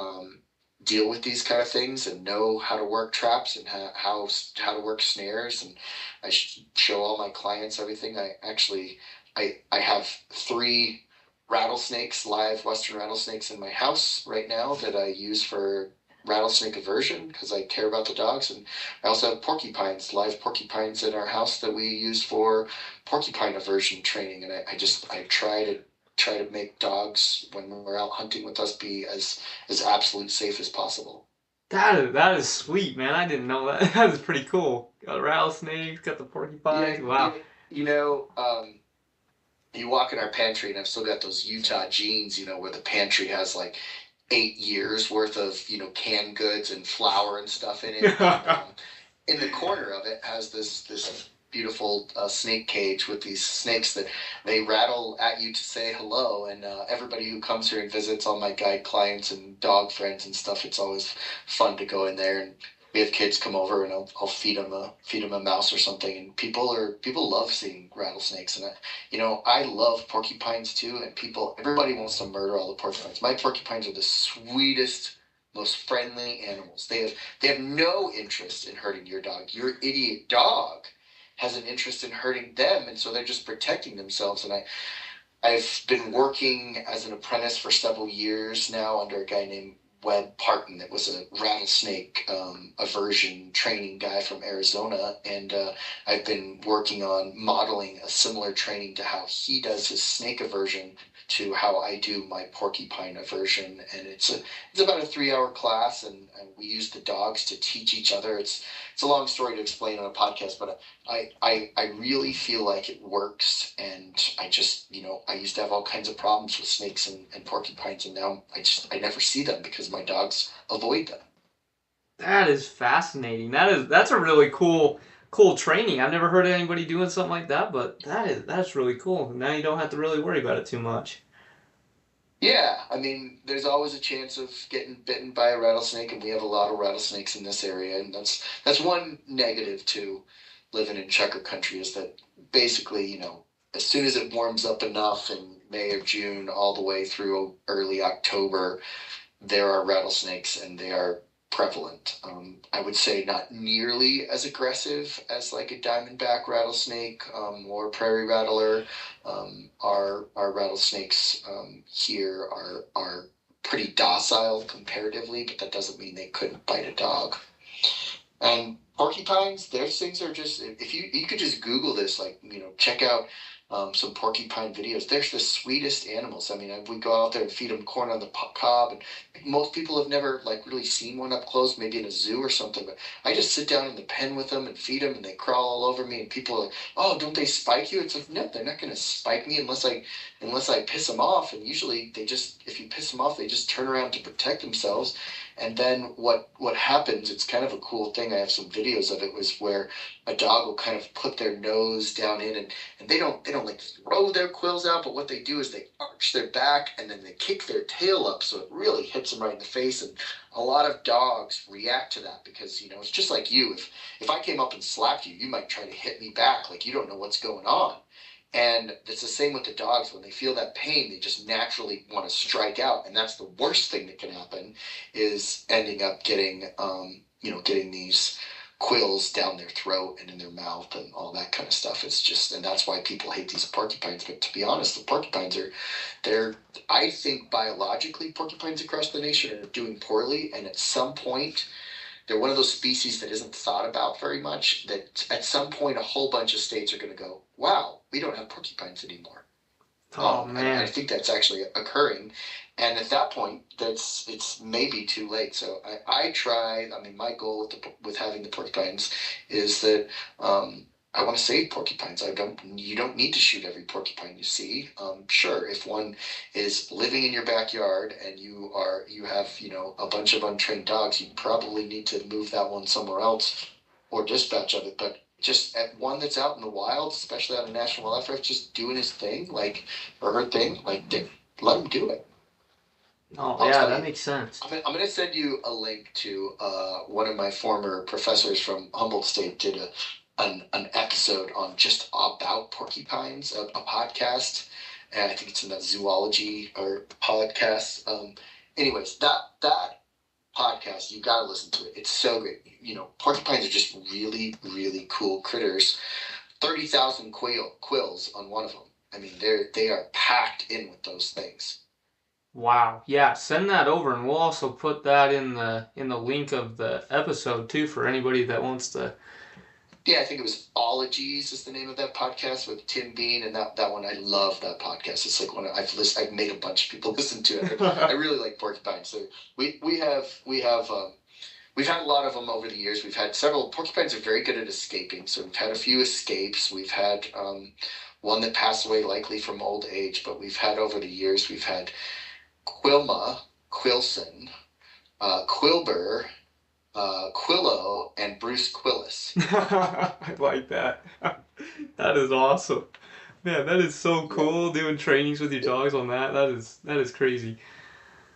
deal with these kind of things, and know how to work traps, and how to work snares. And I show all my clients everything. I have 3 rattlesnakes, live Western rattlesnakes in my house right now that I use for rattlesnake aversion, because I care about the dogs. And I also have porcupines, live porcupines in our house that we use for porcupine aversion training. And I try to make dogs, when we're out hunting with us, be as absolute safe as possible. That is sweet, man. I didn't know that. That is pretty cool. Got the rattlesnakes, got the porcupines. Yeah, wow. you walk in our pantry, and I've still got those Utah jeans, where the pantry has like 8 years worth of, canned goods and flour and stuff in it. In the corner of it has this beautiful snake cage with these snakes that they rattle at you to say hello. And everybody who comes here and visits, all my guide clients and dog friends and stuff, it's always fun to go in there. And we have kids come over, and I'll feed them a mouse or something. And people love seeing rattlesnakes. And I love porcupines too. And everybody wants to murder all the porcupines. My porcupines are the sweetest, most friendly animals. They have no interest in hurting your dog. Your idiot dog has an interest in hurting them, and so they're just protecting themselves. And I've been working as an apprentice for several years now under a guy named Val Bachman that was a rattlesnake aversion training guy from Arizona, and I've been working on modeling a similar training to how he does his snake aversion to how I do my porcupine aversion. And it's about a 3-hour class, and we use the dogs to teach each other. It's a long story to explain on a podcast, but I really feel like it works. And I just, I used to have all kinds of problems with snakes and porcupines, and now I never see them because my dogs avoid them. That is fascinating. That's a really cool training. I've never heard of anybody doing something like that, but that's really cool. Now you don't have to really worry about it too much. Yeah, I mean, there's always a chance of getting bitten by a rattlesnake, and we have a lot of rattlesnakes in this area, and that's one negative to living in checker country, is that basically, as soon as it warms up enough in May or June all the way through early October, there are rattlesnakes, and they are prevalent. I would say not nearly as aggressive as like a diamondback rattlesnake or prairie rattler. Our rattlesnakes here are pretty docile comparatively, but that doesn't mean they couldn't bite a dog. And porcupines, their things are just, if you could just Google this, like, check out some porcupine videos. They're the sweetest animals. I mean, we go out there and feed them corn on the cob, and most people have never like really seen one up close, maybe in a zoo or something, but I just sit down in the pen with them and feed them, and they crawl all over me, and people are like, oh, don't they spike you? It's like, no, they're not going to spike me unless I piss them off. And usually if you piss them off, they just turn around to protect themselves. And then what happens, it's kind of a cool thing, I have some videos of it, was where a dog will kind of put their nose down in, and they don't like throw their quills out, but what they do is they arch their back, and then they kick their tail up, so it really hits them right in the face. And a lot of dogs react to that because, it's just like you. If I came up and slapped you, you might try to hit me back, like you don't know what's going on. And it's the same with the dogs. When they feel that pain, they just naturally want to strike out. And that's the worst thing that can happen, is ending up getting these quills down their throat and in their mouth and all that kind of stuff. It's just, and that's why people hate these porcupines. But to be honest, the porcupines I think biologically, porcupines across the nation are doing poorly. And at some point, they're one of those species that isn't thought about very much, that at some point a whole bunch of states are going to go, wow, we don't have porcupines anymore. Oh, man. And I think that's actually occurring. And at that point, it's maybe too late. So I try, my goal with having the porcupines is that I want to save porcupines. You don't need to shoot every porcupine you see. Sure, if one is living in your backyard and you have, a bunch of untrained dogs, you probably need to move that one somewhere else or dispatch of it. But just at one that's out in the wild, especially out of National Wildlife, just doing his thing, or her thing, let him do it. Oh, yeah, that makes sense. I'm going to send you a link to one of my former professors from Humboldt State did an episode on just about porcupines, a podcast, and I think it's in the zoology or podcast. Anyways, that podcast, you got to listen to it. It's so great. Porcupines are just really, really cool critters. 30,000 quills on one of them. I mean, they are packed in with those things. Wow. Yeah, send that over, and we'll also put that in the link of the episode too for anybody that wants to. Yeah, I think it was Ologies is the name of that podcast with Tim Bean, and that one, I love that podcast. It's like one I've made a bunch of people listen to it. I really like porcupines. So we've had a lot of them over the years. We've had several. Porcupines are very good at escaping, so we've had a few escapes. We've had one that passed away likely from old age, but we've had over the years, we've had Quilma, Quilson, Quilber, Quillo, and Bruce Quillis. I like that. That is awesome. Man, that is so cool doing trainings with your dogs on that. That is crazy.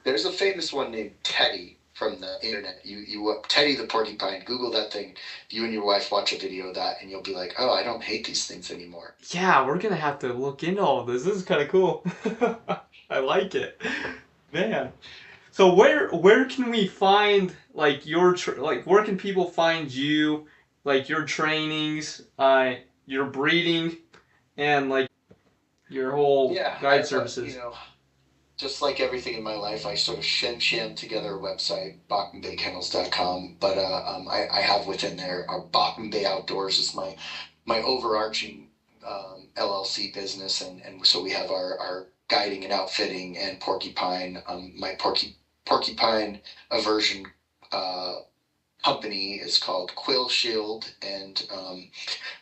There's a famous one named Teddy from the internet. You Teddy the porcupine, Google that thing. You and your wife watch a video of that and you'll be like, oh, I don't hate these things anymore. Yeah, we're gonna have to look into all of this. This is kind of cool. I like it. Man. So where can we find like where can people find you, like your trainings, your breeding, and like your whole guide services? Just like everything in my life, I sort of sham together a website, BachmanBayKennels.com. But I have within there our Bachman Bay Outdoors is my overarching LLC business, and so we have our guiding and outfitting and porcupine. My porcupine aversion company is called Quill Shield, and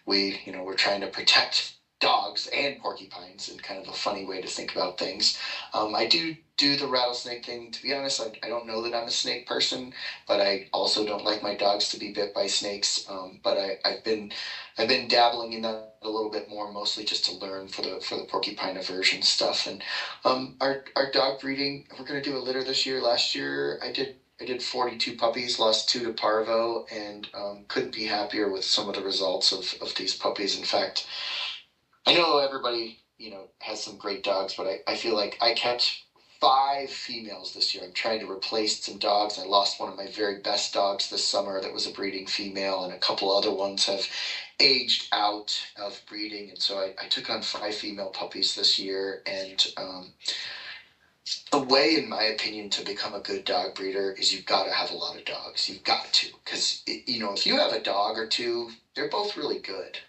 we're trying to protect dogs and porcupines in kind of a funny way to think about things. I do the rattlesnake thing. To be honest, I don't know that I'm a snake person, but I also don't like my dogs to be bit by snakes. But I've been dabbling in that a little bit more, mostly just to learn for the porcupine aversion stuff. And our dog breeding, we're going to do a litter this year. Last year I did 42 puppies, lost 2 to parvo, and couldn't be happier with some of the results of these puppies. In fact, I know everybody, has some great dogs, but I feel like I kept 5 females this year. I'm trying to replace some dogs. I lost one of my very best dogs this summer that was a breeding female, and a couple other ones have aged out of breeding. And so I took on 5 female puppies this year. And the way, in my opinion, to become a good dog breeder is you've got to have a lot of dogs. You've got to, because, if you have a dog or 2, they're both really good.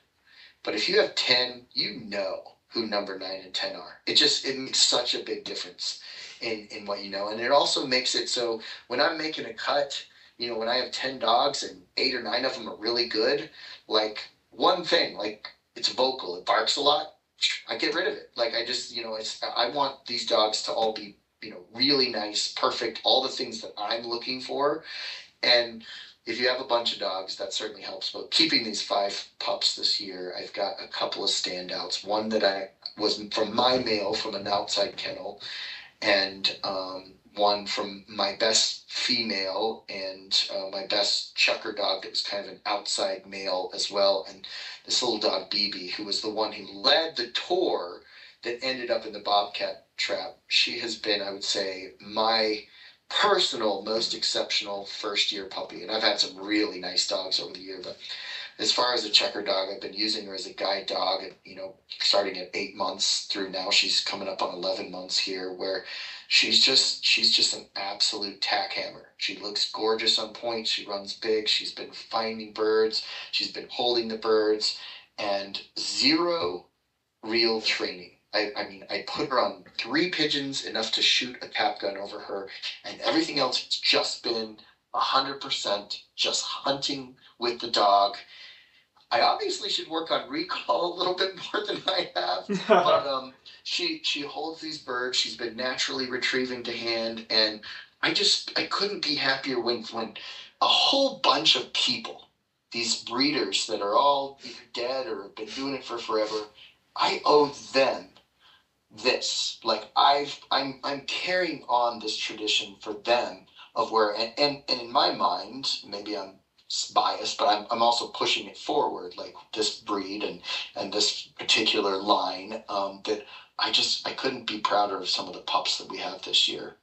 But if you have 10, you know who number 9 and 10 are. It makes such a big difference in what you know. And it also makes it so when I'm making a cut, when I have 10 dogs and 8 or 9 of them are really good, like one thing, like it's vocal, it barks a lot, I get rid of it. Like I just, I want these dogs to all be, really nice, perfect, all the things that I'm looking for. And if you have a bunch of dogs, that certainly helps. But keeping these 5 pups this year, I've got a couple of standouts. One that I was from my male from an outside kennel, and one from my best female and my best chucker dog that was kind of an outside male as well. And this little dog, BB, who was the one who led the tour that ended up in the bobcat trap. She has been, I would say, my personal most exceptional first-year puppy, and I've had some really nice dogs over the year, but as far as a checker dog, I've been using her as a guide dog, and starting at 8 months through now, she's coming up on 11 months here, where she's just an absolute tack hammer. She looks gorgeous on point, she runs big, she's been finding birds, she's been holding the birds, and 0 real training. I put her on 3 pigeons, enough to shoot a cap gun over her, and everything else has just been 100% just hunting with the dog. I obviously should work on recall a little bit more than I have, but she holds these birds. She's been naturally retrieving to hand, and I couldn't be happier when a whole bunch of people, these breeders that are all either dead or have been doing it for forever, I owe them this. Like I'm carrying on this tradition for them of where, and in my mind, maybe I'm biased, but I'm also pushing it forward, like this breed and this particular line, that I couldn't be prouder of some of the pups that we have this year.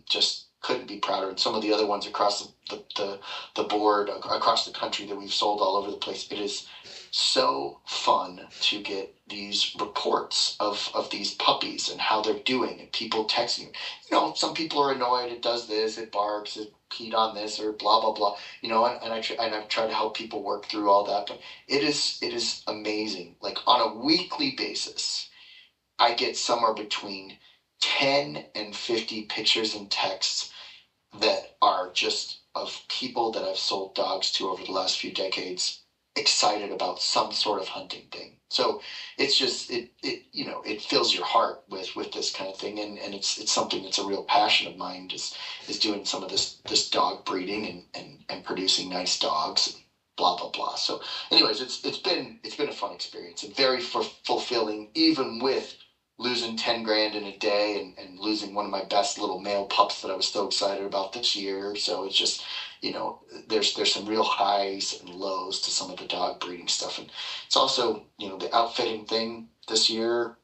Just couldn't be prouder. And some of the other ones across the board, across the country that we've sold all over the place. It is so fun to get these reports of these puppies and how they're doing, and people texting. Some people are annoyed, it does this, it barks, it peed on this, or blah blah blah. And I've tried to help people work through all that. But it is amazing. Like on a weekly basis, I get somewhere between 10 and 50 pictures and texts that are just of people that I've sold dogs to over the last few decades. excited about some sort of hunting thing. So it's just it fills your heart with this kind of thing, and it's something that's a real passion of mine, is doing some of this dog breeding and producing nice dogs, and blah blah blah. So anyways, it's been a fun experience and very fulfilling, even with losing 10 grand in a day and losing one of my best little male pups that I was so excited about this year. So it's just, there's some real highs and lows to some of the dog breeding stuff. And it's also, the outfitting thing this year,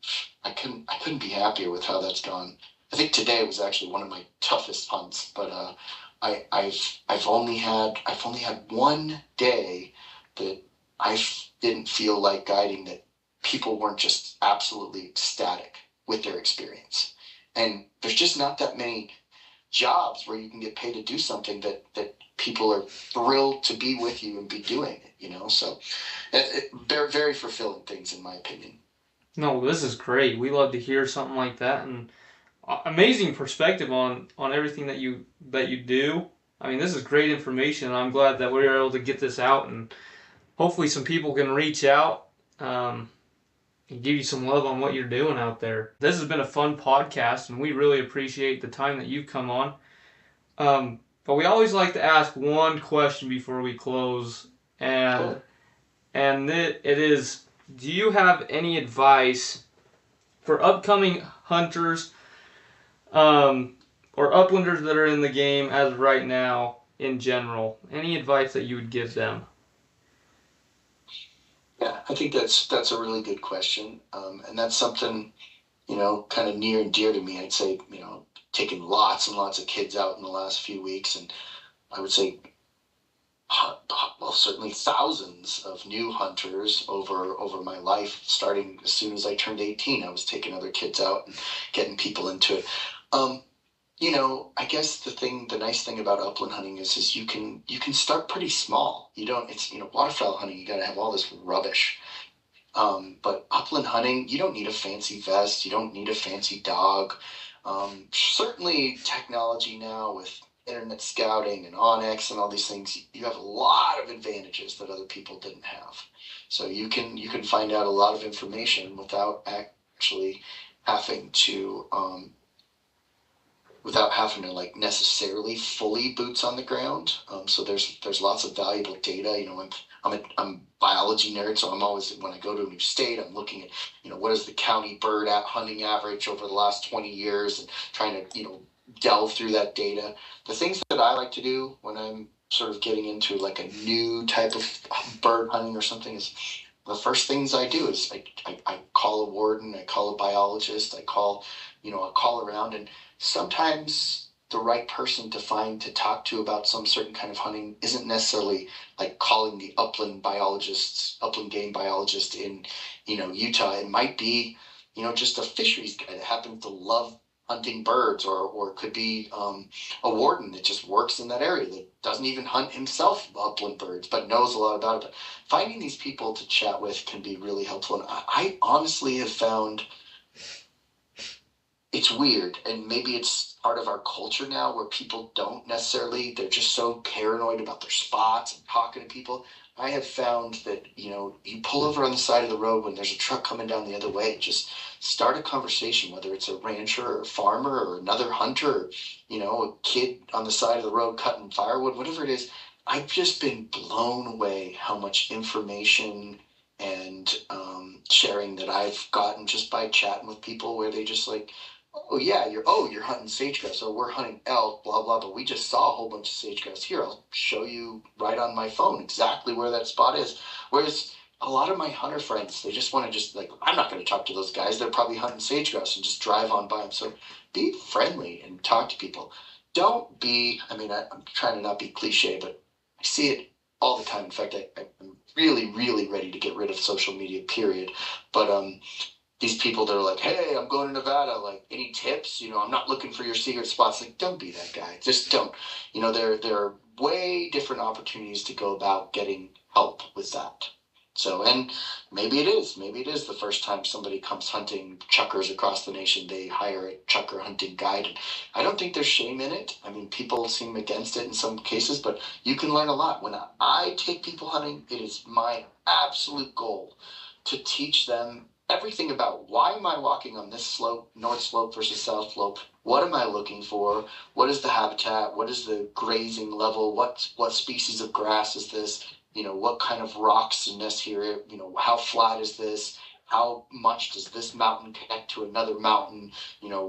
I couldn't be happier with how that's gone. I think today was actually one of my toughest hunts, but I've only had one day that I didn't feel like guiding that people weren't just absolutely ecstatic with their experience. And there's just not that many jobs where you can get paid to do something that people are thrilled to be with you and be doing it, so they're very fulfilling things, in my opinion. No, this is great. We love to hear something like that, and amazing perspective on everything that you do. I mean, this is great information, and I'm glad that we're able to get this out, and hopefully some people can reach out and give you some love on what you're doing out there. This has been a fun podcast, and we really appreciate the time that you've come on. But we always like to ask one question before we close, and it is, do you have any advice for upcoming hunters or uplanders that are in the game as of right now in general? Any advice that you would give them? Yeah, I think that's a really good question, and that's something, kind of near and dear to me. I'd say, taking lots and lots of kids out in the last few weeks, and I would say, well, certainly thousands of new hunters over my life. Starting as soon as I turned 18, I was taking other kids out and getting people into it. I guess the nice thing about upland hunting is you can start pretty small. It's waterfowl hunting, you got to have all this rubbish. But upland hunting, you don't need a fancy vest. You don't need a fancy dog. Certainly technology now with internet scouting and Onyx and all these things, you have a lot of advantages that other people didn't have. So you can find out a lot of information without actually having to like necessarily fully boots on the ground. So there's lots of valuable data. I'm a biology nerd, so I'm always, when I go to a new state, I'm looking at, what is the county bird hunting average over the last 20 years, and trying to, delve through that data. The things that I like to do when I'm sort of getting into like a new type of bird hunting or something is, the first things I do is I call a warden, I call a biologist, I call around, and sometimes the right person to talk to about some certain kind of hunting isn't necessarily like calling the upland game biologist in, Utah. It might be, just a fisheries guy that happens to love hunting birds, or it could be a warden that just works in that area that doesn't even hunt himself upland birds, but knows a lot about it. But finding these people to chat with can be really helpful. And I honestly have found, it's weird, and maybe it's part of our culture now where people they're just so paranoid about their spots and talking to people. I have found that, you pull over on the side of the road when there's a truck coming down the other way, just start a conversation, whether it's a rancher or a farmer or another hunter, or, a kid on the side of the road cutting firewood, whatever it is. I've just been blown away how much information and sharing that I've gotten just by chatting with people, where they just like, oh yeah, you're hunting sage grouse, or we're hunting elk, blah blah, but we just saw a whole bunch of sage grouse. Here, I'll show you right on my phone exactly where that spot is. Whereas a lot of my hunter friends, they just want to I'm not going to talk to those guys. They're probably hunting sage grouse, and just drive on by them. So be friendly and talk to people. Don't be, I'm trying to not be cliche, but I see it all the time. In fact, I'm really, really ready to get rid of social media, period. But these people that are like, hey, I'm going to Nevada, like, any tips? I'm not looking for your secret spots. Like, don't be that guy. Just don't. There are way different opportunities to go about getting help with that. So, and maybe it is the first time somebody comes hunting chuckers across the nation, they hire a chucker hunting guide. And I don't think there's shame in it. I mean, people seem against it in some cases, but you can learn a lot. When I take people hunting, it is my absolute goal to teach them everything about why am I walking on this slope, north slope versus south slope? What am I looking for? What is the habitat? What is the grazing level? What species of grass is this? You know, what kind of rocks and nest here? You know, how flat is this? How much does this mountain connect to another mountain? You know,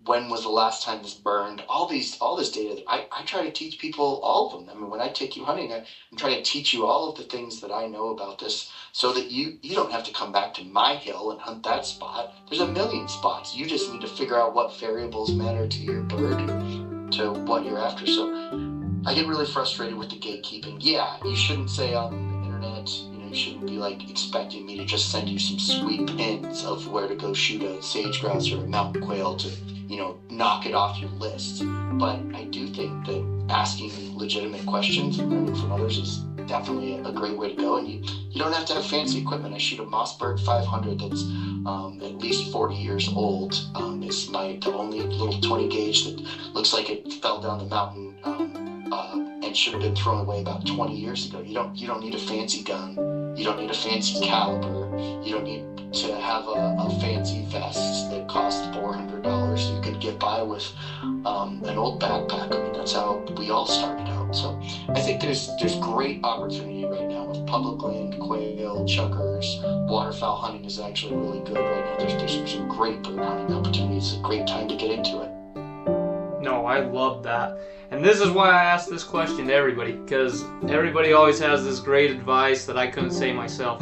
when was the last time this burned? All this data that I try to teach people, all of them. I mean, when I take you hunting, I'm trying to teach you all of the things that I know about this so that you don't have to come back to my hill and hunt that spot. There's a million spots. You just need to figure out what variables matter to your bird and to what you're after. So I get really frustrated with the gatekeeping. Yeah, you shouldn't say on the internet, you shouldn't be like expecting me to just send you some sweet pins of where to go shoot a sage grouse or a mountain quail to, knock it off your list. But I do think that asking legitimate questions and learning from others is definitely a great way to go. And you don't have to have fancy equipment. I shoot a Mossberg 500 that's at least 40 years old. It's the only little 20 gauge that looks like it fell down the mountain and should have been thrown away about 20 years ago. You don't need a fancy gun. You don't need a fancy caliber. You don't need to have a fancy vest that costs $400. You could get by with an old backpack. I mean, that's how we all started out. So I think there's great opportunity right now with public land, quail, chuckers. Waterfowl hunting is actually really good right now. There's some great bird hunting opportunities. It's a great time to get into it. No, I love that. And this is why I asked this question to everybody, because everybody always has this great advice that I couldn't say myself.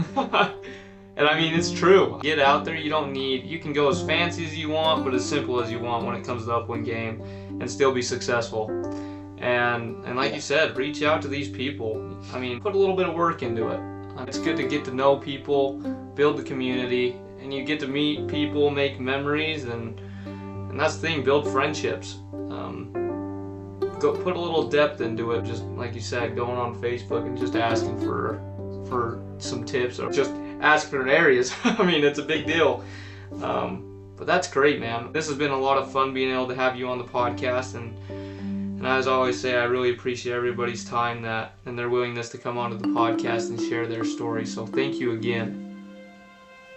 And I mean, it's true. Get out there. You can go as fancy as you want, but as simple as you want when it comes to upland game and still be successful. And like you said, reach out to these people. I mean, put a little bit of work into it. It's good to get to know people, build the community, and you get to meet people, make memories, and that's the thing, build friendships. Go put a little depth into it, just like you said, going on Facebook and just asking for some tips or just ask for areas. I mean, it's a big deal. But that's great, man. This has been a lot of fun being able to have you on the podcast, and as I always say, I really appreciate everybody's time and their willingness to come onto the podcast and share their story. So thank you again.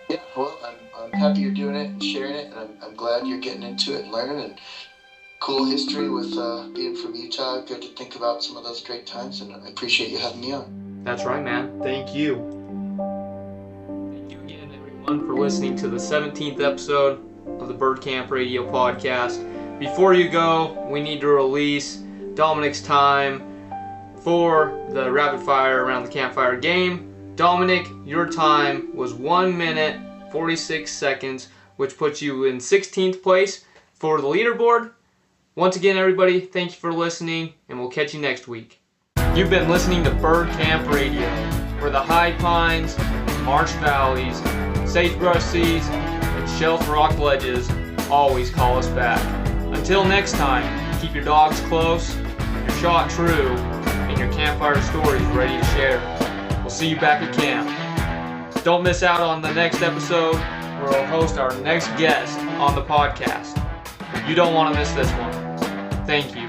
Yeah, well, I'm happy you're doing it and sharing it, and I'm glad you're getting into it and learning. And cool history with being from Utah. Good to think about some of those great times, and I appreciate you having me on. That's right, man. Thank you. Thank you again, everyone, for listening to the 17th episode of the Bird Camp Radio podcast. Before you go, we need to release Dominic's time for the rapid fire around the campfire game. Dominic, your time was 1 minute 46 seconds, which puts you in 16th place for the leaderboard. Once again, everybody, thank you for listening, and we'll catch you next week. You've been listening to Bird Camp Radio, where the high pines, marsh valleys, sagebrush seas, and shelf rock ledges always call us back. Until next time, keep your dogs close, your shot true, and your campfire stories ready to share. We'll see you back at camp. Don't miss out on the next episode, where we'll host our next guest on the podcast. You don't want to miss this one. Thank you.